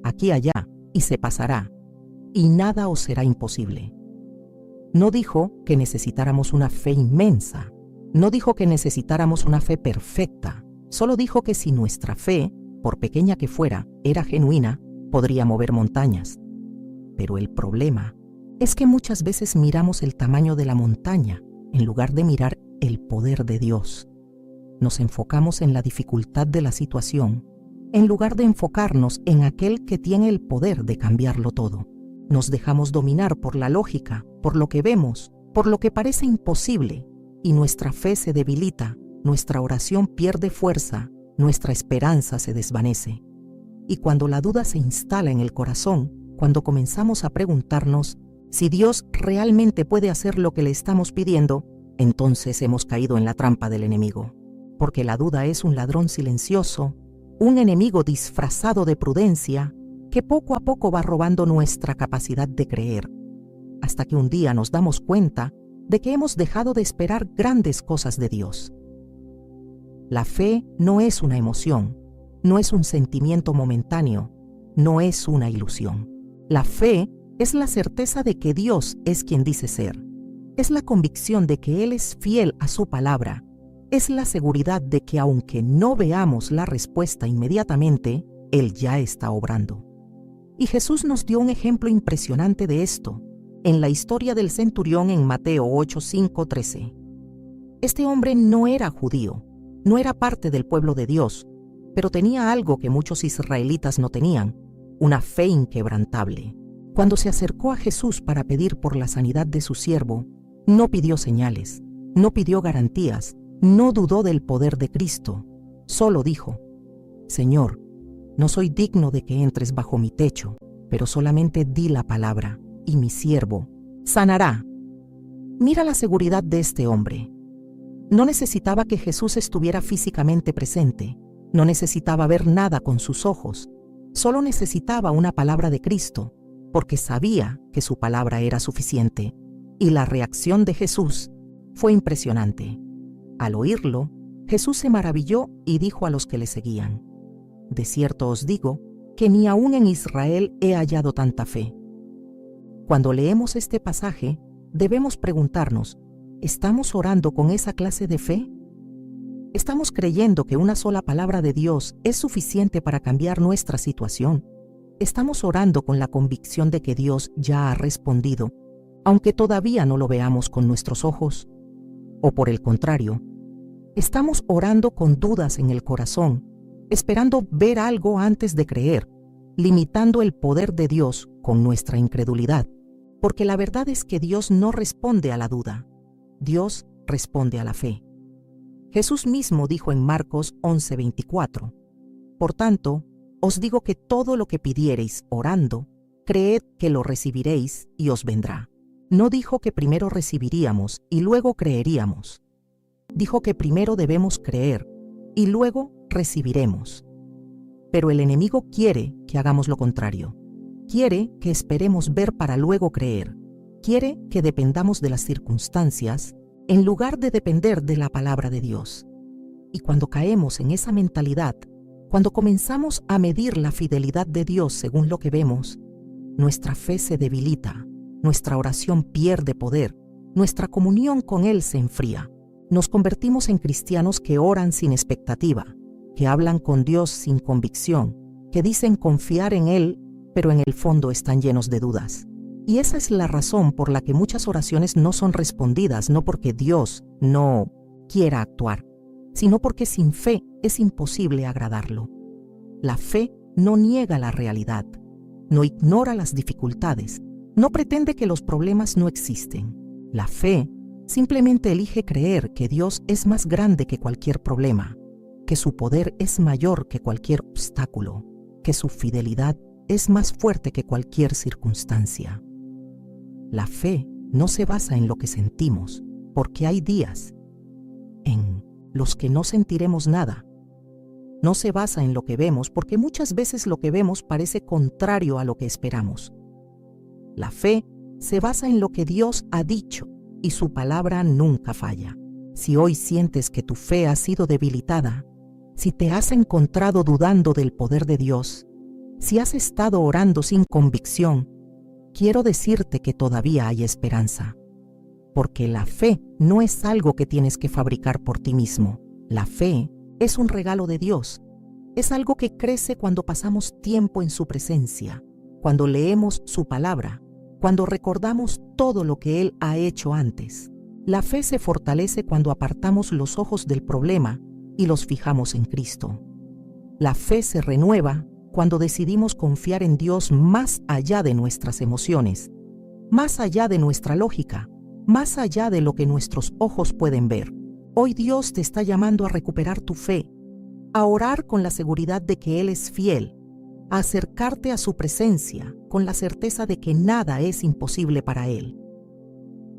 aquí allá, y se pasará, y nada os será imposible. No dijo que necesitáramos una fe inmensa, no dijo que necesitáramos una fe perfecta, solo dijo que si nuestra fe, por pequeña que fuera, era genuina, podría mover montañas. Pero el problema es que muchas veces miramos el tamaño de la montaña en lugar de mirar el poder de Dios. Nos enfocamos en la dificultad de la situación, en lugar de enfocarnos en aquel que tiene el poder de cambiarlo todo. Nos dejamos dominar por la lógica, por lo que vemos, por lo que parece imposible, y nuestra fe se debilita, nuestra oración pierde fuerza, nuestra esperanza se desvanece. Y cuando la duda se instala en el corazón, cuando comenzamos a preguntarnos si Dios realmente puede hacer lo que le estamos pidiendo, entonces hemos caído en la trampa del enemigo. Porque la duda es un ladrón silencioso, un enemigo disfrazado de prudencia que poco a poco va robando nuestra capacidad de creer, hasta que un día nos damos cuenta de que hemos dejado de esperar grandes cosas de Dios. La fe no es una emoción, no es un sentimiento momentáneo, no es una ilusión. La fe es la certeza de que Dios es quien dice ser. Es la convicción de que Él es fiel a su palabra. Es la seguridad de que aunque no veamos la respuesta inmediatamente, Él ya está obrando. Y Jesús nos dio un ejemplo impresionante de esto, en la historia del centurión en Mateo 8:5-13. Este hombre no era judío, no era parte del pueblo de Dios, pero tenía algo que muchos israelitas no tenían: una fe inquebrantable. Cuando se acercó a Jesús para pedir por la sanidad de su siervo, no pidió señales, no pidió garantías, no dudó del poder de Cristo, solo dijo: Señor, no soy digno de que entres bajo mi techo, pero solamente di la palabra, y mi siervo sanará. Mira la seguridad de este hombre. No necesitaba que Jesús estuviera físicamente presente, no necesitaba ver nada con sus ojos, solo necesitaba una palabra de Cristo, porque sabía que su palabra era suficiente. Y la reacción de Jesús fue impresionante. Al oírlo, Jesús se maravilló y dijo a los que le seguían: De cierto os digo que ni aún en Israel he hallado tanta fe. Cuando leemos este pasaje, debemos preguntarnos: ¿estamos orando con esa clase de fe? ¿Estamos creyendo que una sola palabra de Dios es suficiente para cambiar nuestra situación? ¿Estamos orando con la convicción de que Dios ya ha respondido, aunque todavía no lo veamos con nuestros ojos? ¿O por el contrario, Estamos orando con dudas en el corazón, esperando ver algo antes de creer, limitando el poder de Dios con nuestra incredulidad. Porque la verdad es que Dios no responde a la duda, Dios responde a la fe. Jesús mismo dijo en Marcos 11:24, por tanto, os digo que todo lo que pidiereis orando, creed que lo recibiréis y os vendrá. No dijo que primero recibiríamos y luego creeríamos. Dijo que primero debemos creer y luego recibiremos. Pero el enemigo quiere que hagamos lo contrario. Quiere que esperemos ver para luego creer. Quiere que dependamos de las circunstancias en lugar de depender de la palabra de Dios. Y cuando caemos en esa mentalidad, cuando comenzamos a medir la fidelidad de Dios según lo que vemos, nuestra fe se debilita, nuestra oración pierde poder, nuestra comunión con Él se enfría. Nos convertimos en cristianos que oran sin expectativa, que hablan con Dios sin convicción, que dicen confiar en Él, pero en el fondo están llenos de dudas. Y esa es la razón por la que muchas oraciones no son respondidas, no porque Dios no quiera actuar, sino porque sin fe es imposible agradarlo. La fe no niega la realidad, no ignora las dificultades, no pretende que los problemas no existen. La fe simplemente elige creer que Dios es más grande que cualquier problema, que su poder es mayor que cualquier obstáculo, que su fidelidad es más fuerte que cualquier circunstancia. La fe no se basa en lo que sentimos, porque hay días en los que no sentiremos nada. No se basa en lo que vemos, porque muchas veces lo que vemos parece contrario a lo que esperamos. La fe se basa en lo que Dios ha dicho, y su palabra nunca falla. Si hoy sientes que tu fe ha sido debilitada, si te has encontrado dudando del poder de Dios, si has estado orando sin convicción, quiero decirte que todavía hay esperanza. Porque la fe no es algo que tienes que fabricar por ti mismo. La fe es un regalo de Dios. Es algo que crece cuando pasamos tiempo en su presencia, cuando leemos su palabra, cuando recordamos todo lo que Él ha hecho antes. La fe se fortalece cuando apartamos los ojos del problema y los fijamos en Cristo. La fe se renueva cuando decidimos confiar en Dios más allá de nuestras emociones, más allá de nuestra lógica, más allá de lo que nuestros ojos pueden ver. Hoy Dios te está llamando a recuperar tu fe, a orar con la seguridad de que Él es fiel, a acercarte a su presencia con la certeza de que nada es imposible para Él.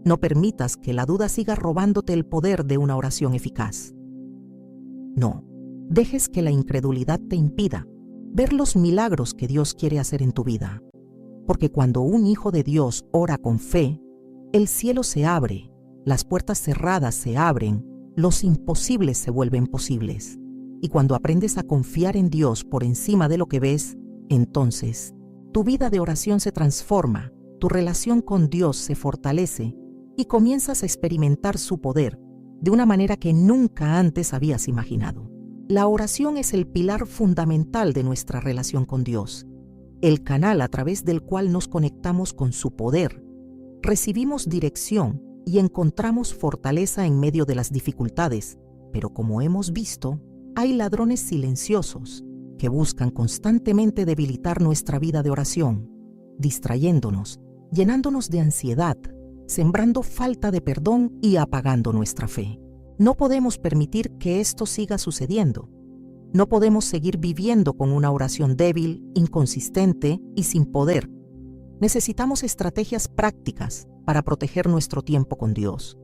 No permitas que la duda siga robándote el poder de una oración eficaz. No dejes que la incredulidad te impida ver los milagros que Dios quiere hacer en tu vida. Porque cuando un hijo de Dios ora con fe, el cielo se abre, las puertas cerradas se abren, los imposibles se vuelven posibles. Y cuando aprendes a confiar en Dios por encima de lo que ves, entonces tu vida de oración se transforma, tu relación con Dios se fortalece y comienzas a experimentar su poder de una manera que nunca antes habías imaginado. La oración es el pilar fundamental de nuestra relación con Dios, el canal a través del cual nos conectamos con su poder, recibimos dirección y encontramos fortaleza en medio de las dificultades. Pero como hemos visto, hay ladrones silenciosos que buscan constantemente debilitar nuestra vida de oración, distrayéndonos, llenándonos de ansiedad, sembrando falta de perdón y apagando nuestra fe. No podemos permitir que esto siga sucediendo. No podemos seguir viviendo con una oración débil, inconsistente y sin poder. Necesitamos estrategias prácticas para proteger nuestro tiempo con Dios.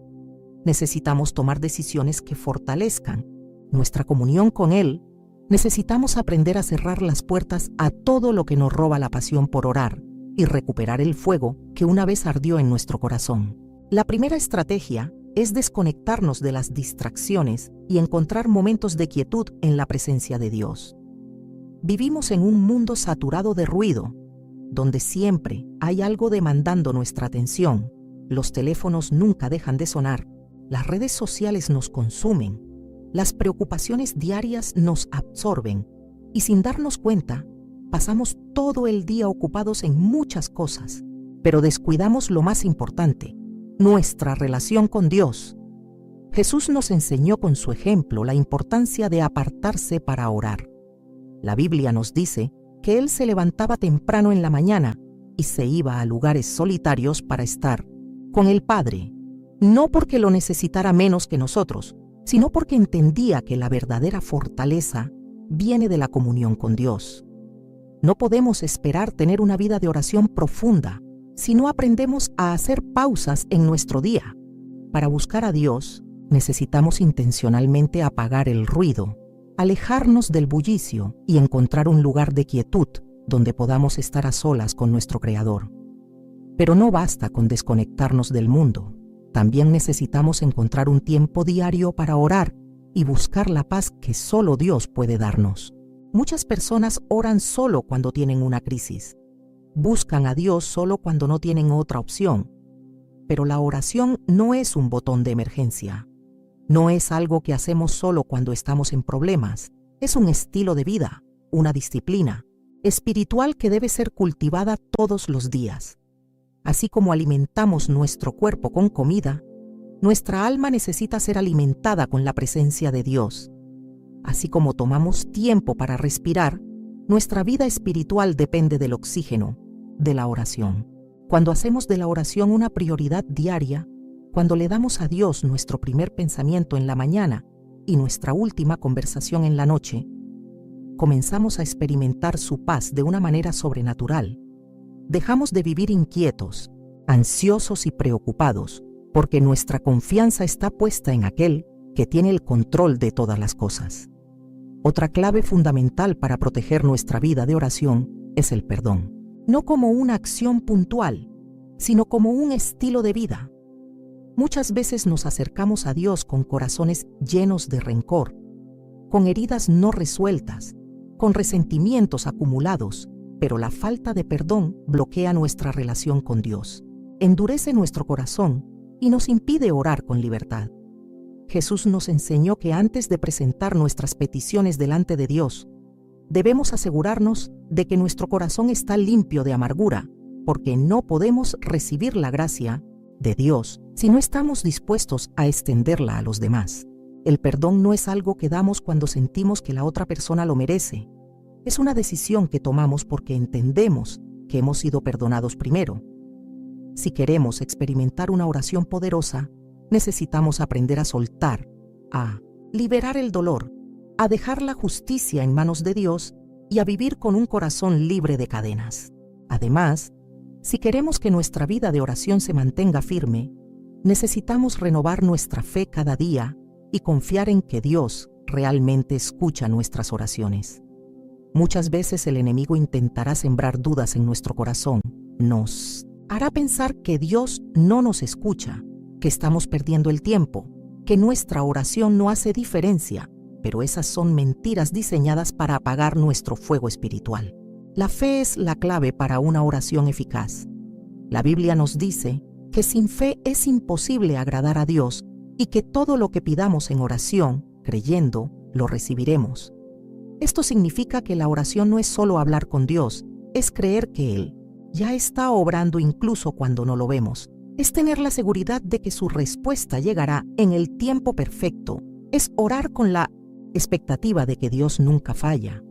Necesitamos tomar decisiones que fortalezcan nuestra comunión con Él. Necesitamos aprender a cerrar las puertas a todo lo que nos roba la pasión por orar y recuperar el fuego que una vez ardió en nuestro corazón. La primera estrategia es desconectarnos de las distracciones y encontrar momentos de quietud en la presencia de Dios. Vivimos en un mundo saturado de ruido, donde siempre hay algo demandando nuestra atención. Los teléfonos nunca dejan de sonar, las redes sociales nos consumen, las preocupaciones diarias nos absorben y sin darnos cuenta, pasamos todo el día ocupados en muchas cosas, pero descuidamos lo más importante, nuestra relación con Dios. Jesús nos enseñó con su ejemplo la importancia de apartarse para orar. La Biblia nos dice que Él se levantaba temprano en la mañana y se iba a lugares solitarios para estar con el Padre, no porque lo necesitara menos que nosotros, sino porque entendía que la verdadera fortaleza viene de la comunión con Dios. No podemos esperar tener una vida de oración profunda si no aprendemos a hacer pausas en nuestro día. Para buscar a Dios, necesitamos intencionalmente apagar el ruido, alejarnos del bullicio y encontrar un lugar de quietud donde podamos estar a solas con nuestro Creador. Pero no basta con desconectarnos del mundo. También necesitamos encontrar un tiempo diario para orar y buscar la paz que solo Dios puede darnos. Muchas personas oran solo cuando tienen una crisis. Buscan a Dios solo cuando no tienen otra opción. Pero la oración no es un botón de emergencia. No es algo que hacemos solo cuando estamos en problemas. Es un estilo de vida, una disciplina espiritual que debe ser cultivada todos los días. Así como alimentamos nuestro cuerpo con comida, nuestra alma necesita ser alimentada con la presencia de Dios. Así como tomamos tiempo para respirar, nuestra vida espiritual depende del oxígeno, de la oración. Cuando hacemos de la oración una prioridad diaria, cuando le damos a Dios nuestro primer pensamiento en la mañana y nuestra última conversación en la noche, comenzamos a experimentar su paz de una manera sobrenatural. Dejamos de vivir inquietos, ansiosos y preocupados, porque nuestra confianza está puesta en aquel que tiene el control de todas las cosas. Otra clave fundamental para proteger nuestra vida de oración es el perdón, no como una acción puntual, sino como un estilo de vida. Muchas veces nos acercamos a Dios con corazones llenos de rencor, con heridas no resueltas, con resentimientos acumulados, pero la falta de perdón bloquea nuestra relación con Dios, endurece nuestro corazón y nos impide orar con libertad. Jesús nos enseñó que antes de presentar nuestras peticiones delante de Dios, debemos asegurarnos de que nuestro corazón está limpio de amargura, porque no podemos recibir la gracia de Dios si no estamos dispuestos a extenderla a los demás. El perdón no es algo que damos cuando sentimos que la otra persona lo merece. Es una decisión que tomamos porque entendemos que hemos sido perdonados primero. Si queremos experimentar una oración poderosa, necesitamos aprender a soltar, a liberar el dolor, a dejar la justicia en manos de Dios y a vivir con un corazón libre de cadenas. Además, si queremos que nuestra vida de oración se mantenga firme, necesitamos renovar nuestra fe cada día y confiar en que Dios realmente escucha nuestras oraciones. Muchas veces el enemigo intentará sembrar dudas en nuestro corazón. Nos hará pensar que Dios no nos escucha, que estamos perdiendo el tiempo, que nuestra oración no hace diferencia, pero esas son mentiras diseñadas para apagar nuestro fuego espiritual. La fe es la clave para una oración eficaz. La Biblia nos dice que sin fe es imposible agradar a Dios y que todo lo que pidamos en oración, creyendo, lo recibiremos. Esto significa que la oración no es solo hablar con Dios, es creer que Él ya está obrando incluso cuando no lo vemos. Es tener la seguridad de que su respuesta llegará en el tiempo perfecto. Es orar con la expectativa de que Dios nunca falla.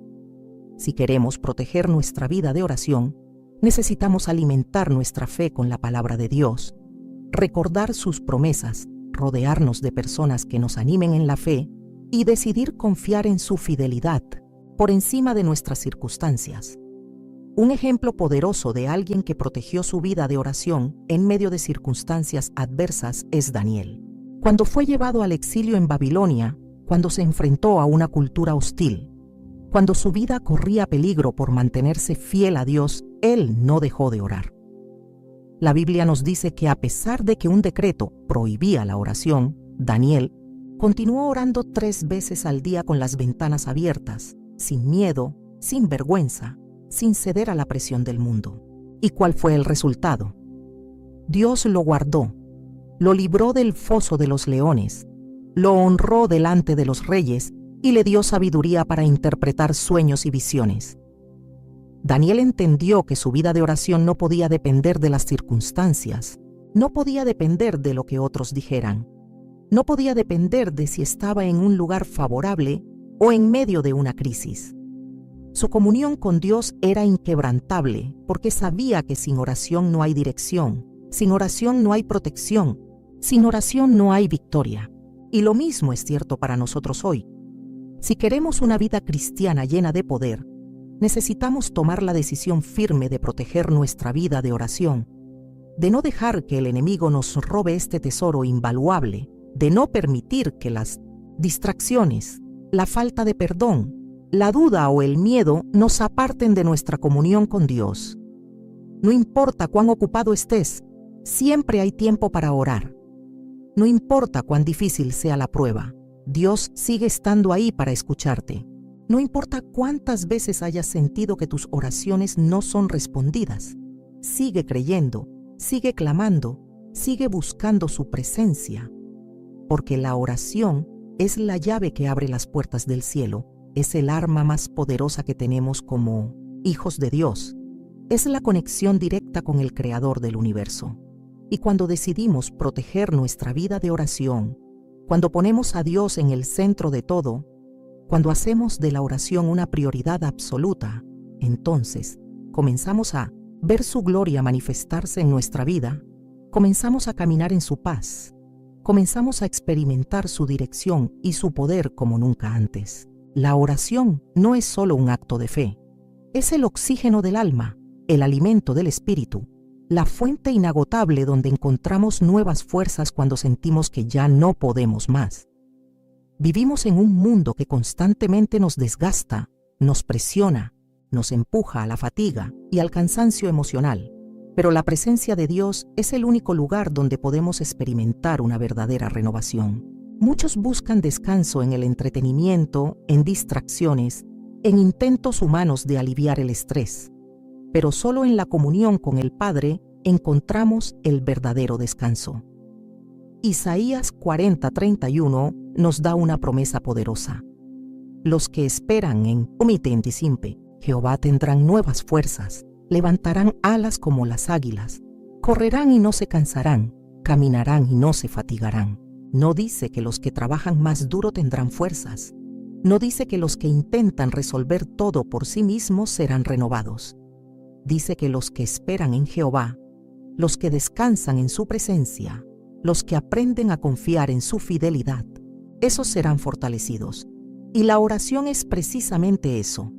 Si queremos proteger nuestra vida de oración, necesitamos alimentar nuestra fe con la palabra de Dios, recordar sus promesas, rodearnos de personas que nos animen en la fe y decidir confiar en su fidelidad por encima de nuestras circunstancias. Un ejemplo poderoso de alguien que protegió su vida de oración en medio de circunstancias adversas es Daniel. Cuando fue llevado al exilio en Babilonia, cuando se enfrentó a una cultura hostil, cuando su vida corría peligro por mantenerse fiel a Dios, él no dejó de orar. La Biblia nos dice que a pesar de que un decreto prohibía la oración, Daniel continuó orando 3 veces al día con las ventanas abiertas, sin miedo, sin vergüenza, sin ceder a la presión del mundo. ¿Y cuál fue el resultado? Dios lo guardó, lo libró del foso de los leones, lo honró delante de los reyes y le dio sabiduría para interpretar sueños y visiones. Daniel entendió que su vida de oración no podía depender de las circunstancias, no podía depender de lo que otros dijeran, No podía depender de si estaba en un lugar favorable o en medio de una crisis. Su comunión con Dios era inquebrantable porque sabía que sin oración no hay dirección, sin oración no hay protección, sin oración no hay victoria. Y lo mismo es cierto para nosotros hoy. Si queremos una vida cristiana llena de poder, necesitamos tomar la decisión firme de proteger nuestra vida de oración, de no dejar que el enemigo nos robe este tesoro invaluable, de no permitir que las distracciones, la falta de perdón, la duda o el miedo nos aparten de nuestra comunión con Dios. No importa cuán ocupado estés, siempre hay tiempo para orar. No importa cuán difícil sea la prueba, Dios sigue estando ahí para escucharte. No importa cuántas veces hayas sentido que tus oraciones no son respondidas, sigue creyendo, sigue clamando, sigue buscando su presencia, porque la oración es la llave que abre las puertas del cielo, es el arma más poderosa que tenemos como hijos de Dios, es la conexión directa con el Creador del universo. Y cuando decidimos proteger nuestra vida de oración, cuando ponemos a Dios en el centro de todo, cuando hacemos de la oración una prioridad absoluta, entonces comenzamos a ver su gloria manifestarse en nuestra vida, comenzamos a caminar en su paz, comenzamos a experimentar su dirección y su poder como nunca antes. La oración no es solo un acto de fe, es el oxígeno del alma, el alimento del espíritu, la fuente inagotable donde encontramos nuevas fuerzas cuando sentimos que ya no podemos más. Vivimos en un mundo que constantemente nos desgasta, nos presiona, nos empuja a la fatiga y al cansancio emocional, pero la presencia de Dios es el único lugar donde podemos experimentar una verdadera renovación. Muchos buscan descanso en el entretenimiento, en distracciones, en intentos humanos de aliviar el estrés, pero solo en la comunión con el Padre encontramos el verdadero descanso. Isaías 40:31 nos da una promesa poderosa. Los que esperan en Omitendisimpe, Jehová tendrán nuevas fuerzas, levantarán alas como las águilas, correrán y no se cansarán, caminarán y no se fatigarán. No dice que los que trabajan más duro tendrán fuerzas. No dice que los que intentan resolver todo por sí mismos serán renovados. Dice que los que esperan en Jehová, los que descansan en su presencia, los que aprenden a confiar en su fidelidad, esos serán fortalecidos. Y la oración es precisamente eso,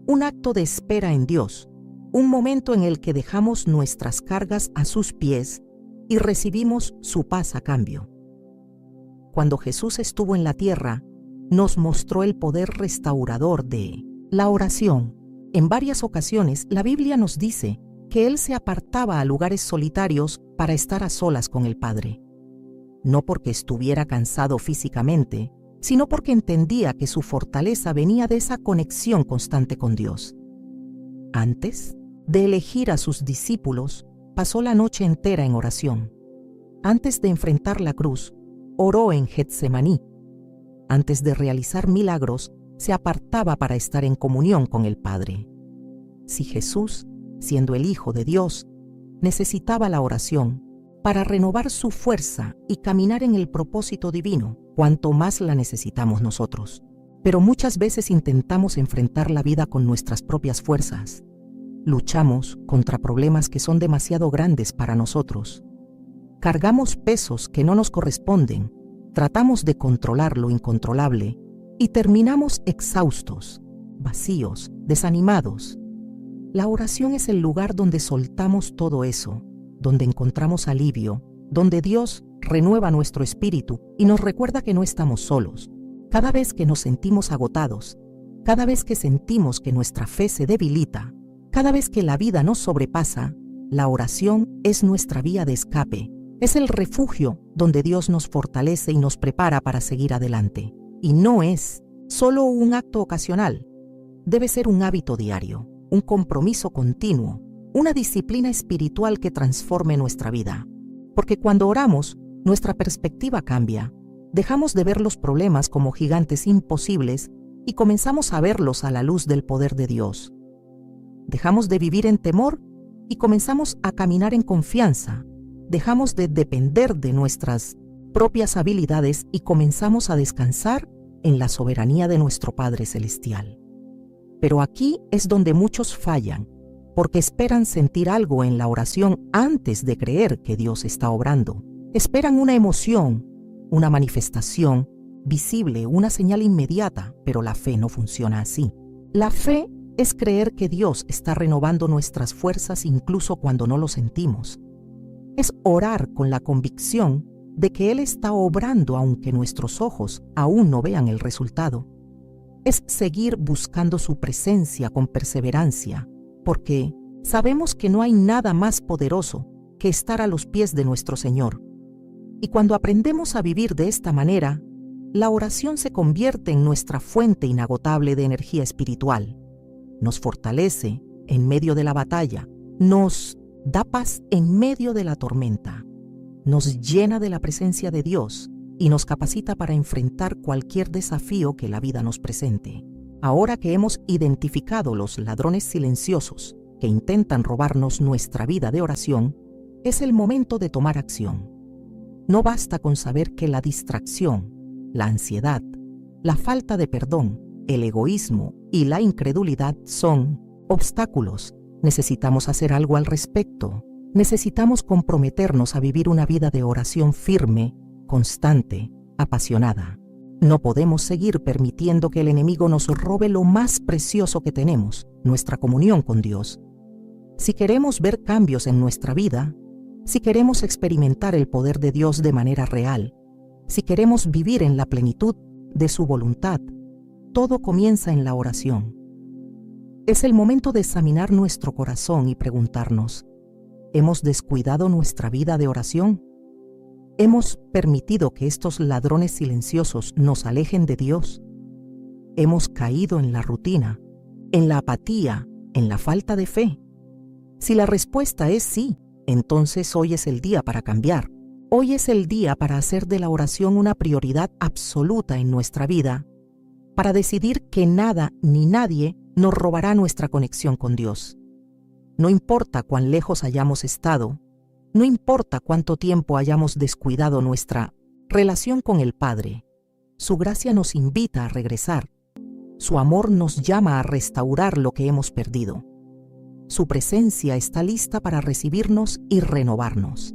un acto de espera en Dios, un momento en el que dejamos nuestras cargas a sus pies y recibimos su paz a cambio. Cuando Jesús estuvo en la tierra, nos mostró el poder restaurador de la oración. En varias ocasiones, la Biblia nos dice que Él se apartaba a lugares solitarios para estar a solas con el Padre. No porque estuviera cansado físicamente, sino porque entendía que su fortaleza venía de esa conexión constante con Dios. Antes de elegir a sus discípulos, pasó la noche entera en oración. Antes de enfrentar la cruz, oró en Getsemaní. Antes de realizar milagros, se apartaba para estar en comunión con el Padre. Si Jesús, siendo el Hijo de Dios, necesitaba la oración para renovar su fuerza y caminar en el propósito divino, cuanto más la necesitamos nosotros. Pero muchas veces intentamos enfrentar la vida con nuestras propias fuerzas. Luchamos contra problemas que son demasiado grandes para nosotros. Cargamos pesos que no nos corresponden, tratamos de controlar lo incontrolable y terminamos exhaustos, vacíos, desanimados. La oración es el lugar donde soltamos todo eso, donde encontramos alivio, donde Dios renueva nuestro espíritu y nos recuerda que no estamos solos. Cada vez que nos sentimos agotados, cada vez que sentimos que nuestra fe se debilita, cada vez que la vida nos sobrepasa, la oración es nuestra vía de escape. Es el refugio donde Dios nos fortalece y nos prepara para seguir adelante. Y no es solo un acto ocasional. Debe ser un hábito diario, un compromiso continuo, una disciplina espiritual que transforme nuestra vida. Porque cuando oramos, nuestra perspectiva cambia. Dejamos de ver los problemas como gigantes imposibles y comenzamos a verlos a la luz del poder de Dios. Dejamos de vivir en temor y comenzamos a caminar en confianza. Dejamos de depender de nuestras propias habilidades y comenzamos a descansar en la soberanía de nuestro Padre Celestial. Pero aquí es donde muchos fallan, porque esperan sentir algo en la oración antes de creer que Dios está obrando. Esperan una emoción, una manifestación visible, una señal inmediata, pero la fe no funciona así. La fe es creer que Dios está renovando nuestras fuerzas incluso cuando no lo sentimos. Es orar con la convicción de que Él está obrando aunque nuestros ojos aún no vean el resultado. Es seguir buscando su presencia con perseverancia, porque sabemos que no hay nada más poderoso que estar a los pies de nuestro Señor. Y cuando aprendemos a vivir de esta manera, la oración se convierte en nuestra fuente inagotable de energía espiritual. Nos fortalece en medio de la batalla, nos da paz en medio de la tormenta, nos llena de la presencia de Dios y nos capacita para enfrentar cualquier desafío que la vida nos presente. Ahora que hemos identificado los ladrones silenciosos que intentan robarnos nuestra vida de oración, es el momento de tomar acción. No basta con saber que la distracción, la ansiedad, la falta de perdón, el egoísmo y la incredulidad son obstáculos. Necesitamos hacer algo al respecto. Necesitamos comprometernos a vivir una vida de oración firme, constante, apasionada. No podemos seguir permitiendo que el enemigo nos robe lo más precioso que tenemos, nuestra comunión con Dios. Si queremos ver cambios en nuestra vida, si queremos experimentar el poder de Dios de manera real, si queremos vivir en la plenitud de su voluntad, todo comienza en la oración. Es el momento de examinar nuestro corazón y preguntarnos, ¿hemos descuidado nuestra vida de oración? ¿Hemos permitido que estos ladrones silenciosos nos alejen de Dios? ¿Hemos caído en la rutina, en la apatía, en la falta de fe? Si la respuesta es sí, entonces hoy es el día para cambiar. Hoy es el día para hacer de la oración una prioridad absoluta en nuestra vida, para decidir que nada ni nadie nos robará nuestra conexión con Dios. No importa cuán lejos hayamos estado, no importa cuánto tiempo hayamos descuidado nuestra relación con el Padre, su gracia nos invita a regresar. Su amor nos llama a restaurar lo que hemos perdido. Su presencia está lista para recibirnos y renovarnos.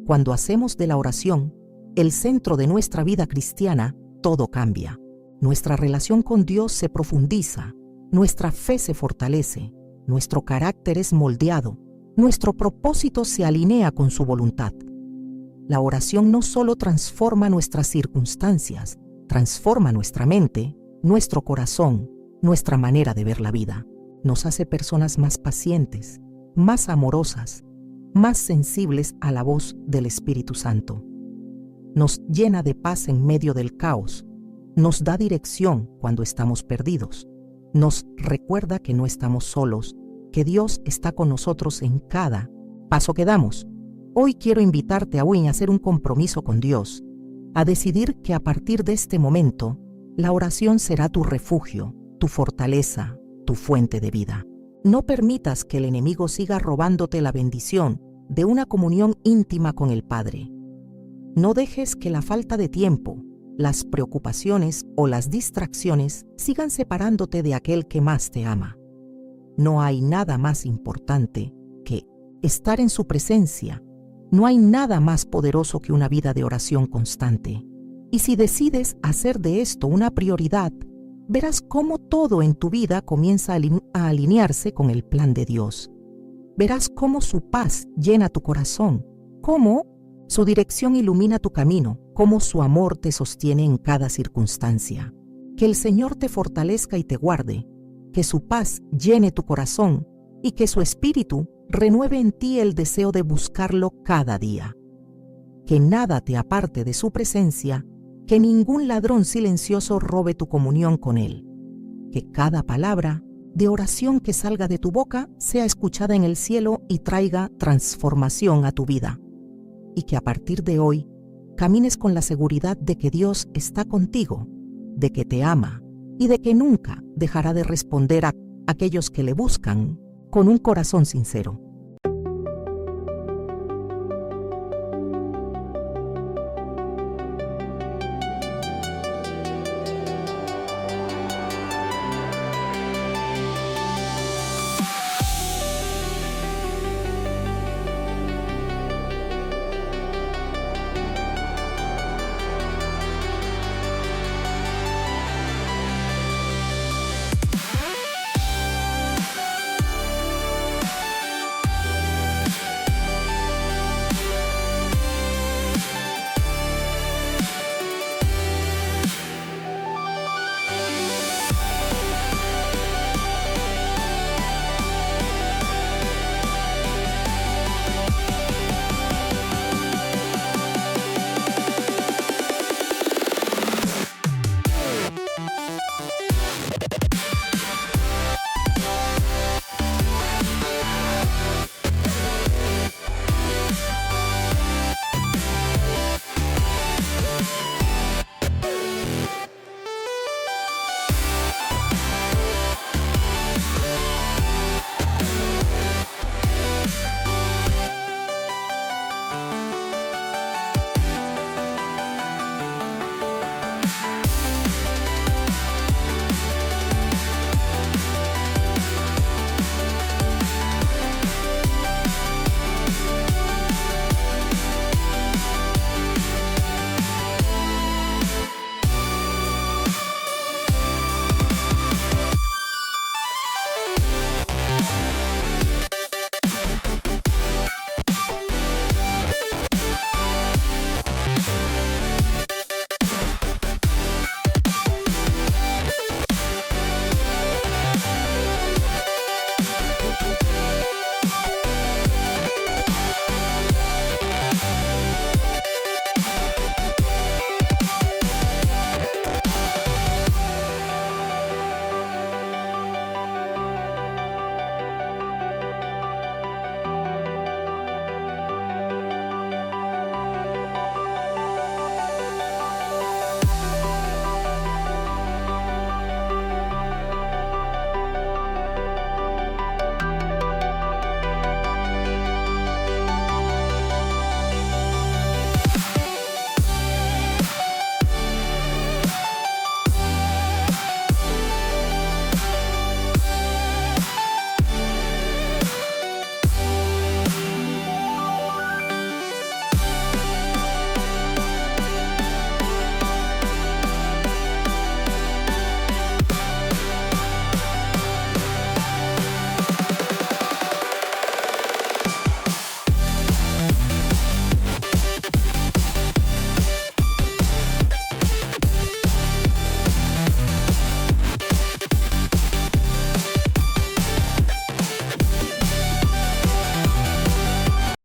Cuando hacemos de la oración el centro de nuestra vida cristiana, todo cambia. Nuestra relación con Dios se profundiza, nuestra fe se fortalece, nuestro carácter es moldeado, nuestro propósito se alinea con su voluntad. La oración no solo transforma nuestras circunstancias, transforma nuestra mente, nuestro corazón, nuestra manera de ver la vida. Nos hace personas más pacientes, más amorosas, más sensibles a la voz del Espíritu Santo. Nos llena de paz en medio del caos, nos da dirección cuando estamos perdidos, nos recuerda que no estamos solos, que Dios está con nosotros en cada paso que damos. Hoy quiero invitarte a hacer un compromiso con Dios, a decidir que a partir de este momento, la oración será tu refugio, tu fortaleza, tu fuente de vida. No permitas que el enemigo siga robándote la bendición de una comunión íntima con el Padre. No dejes que la falta de tiempo, las preocupaciones o las distracciones sigan separándote de aquel que más te ama. No hay nada más importante que estar en su presencia. No hay nada más poderoso que una vida de oración constante. Y si decides hacer de esto una prioridad, verás cómo todo en tu vida comienza a alinearse con el plan de Dios. Verás cómo su paz llena tu corazón, cómo su dirección ilumina tu camino, cómo su amor te sostiene en cada circunstancia. Que el Señor te fortalezca y te guarde, que su paz llene tu corazón y que su espíritu renueve en ti el deseo de buscarlo cada día. Que nada te aparte de su presencia, que ningún ladrón silencioso robe tu comunión con él. Que cada palabra de oración que salga de tu boca sea escuchada en el cielo y traiga transformación a tu vida. Y que a partir de hoy camines con la seguridad de que Dios está contigo, de que te ama y de que nunca dejará de responder a aquellos que le buscan con un corazón sincero.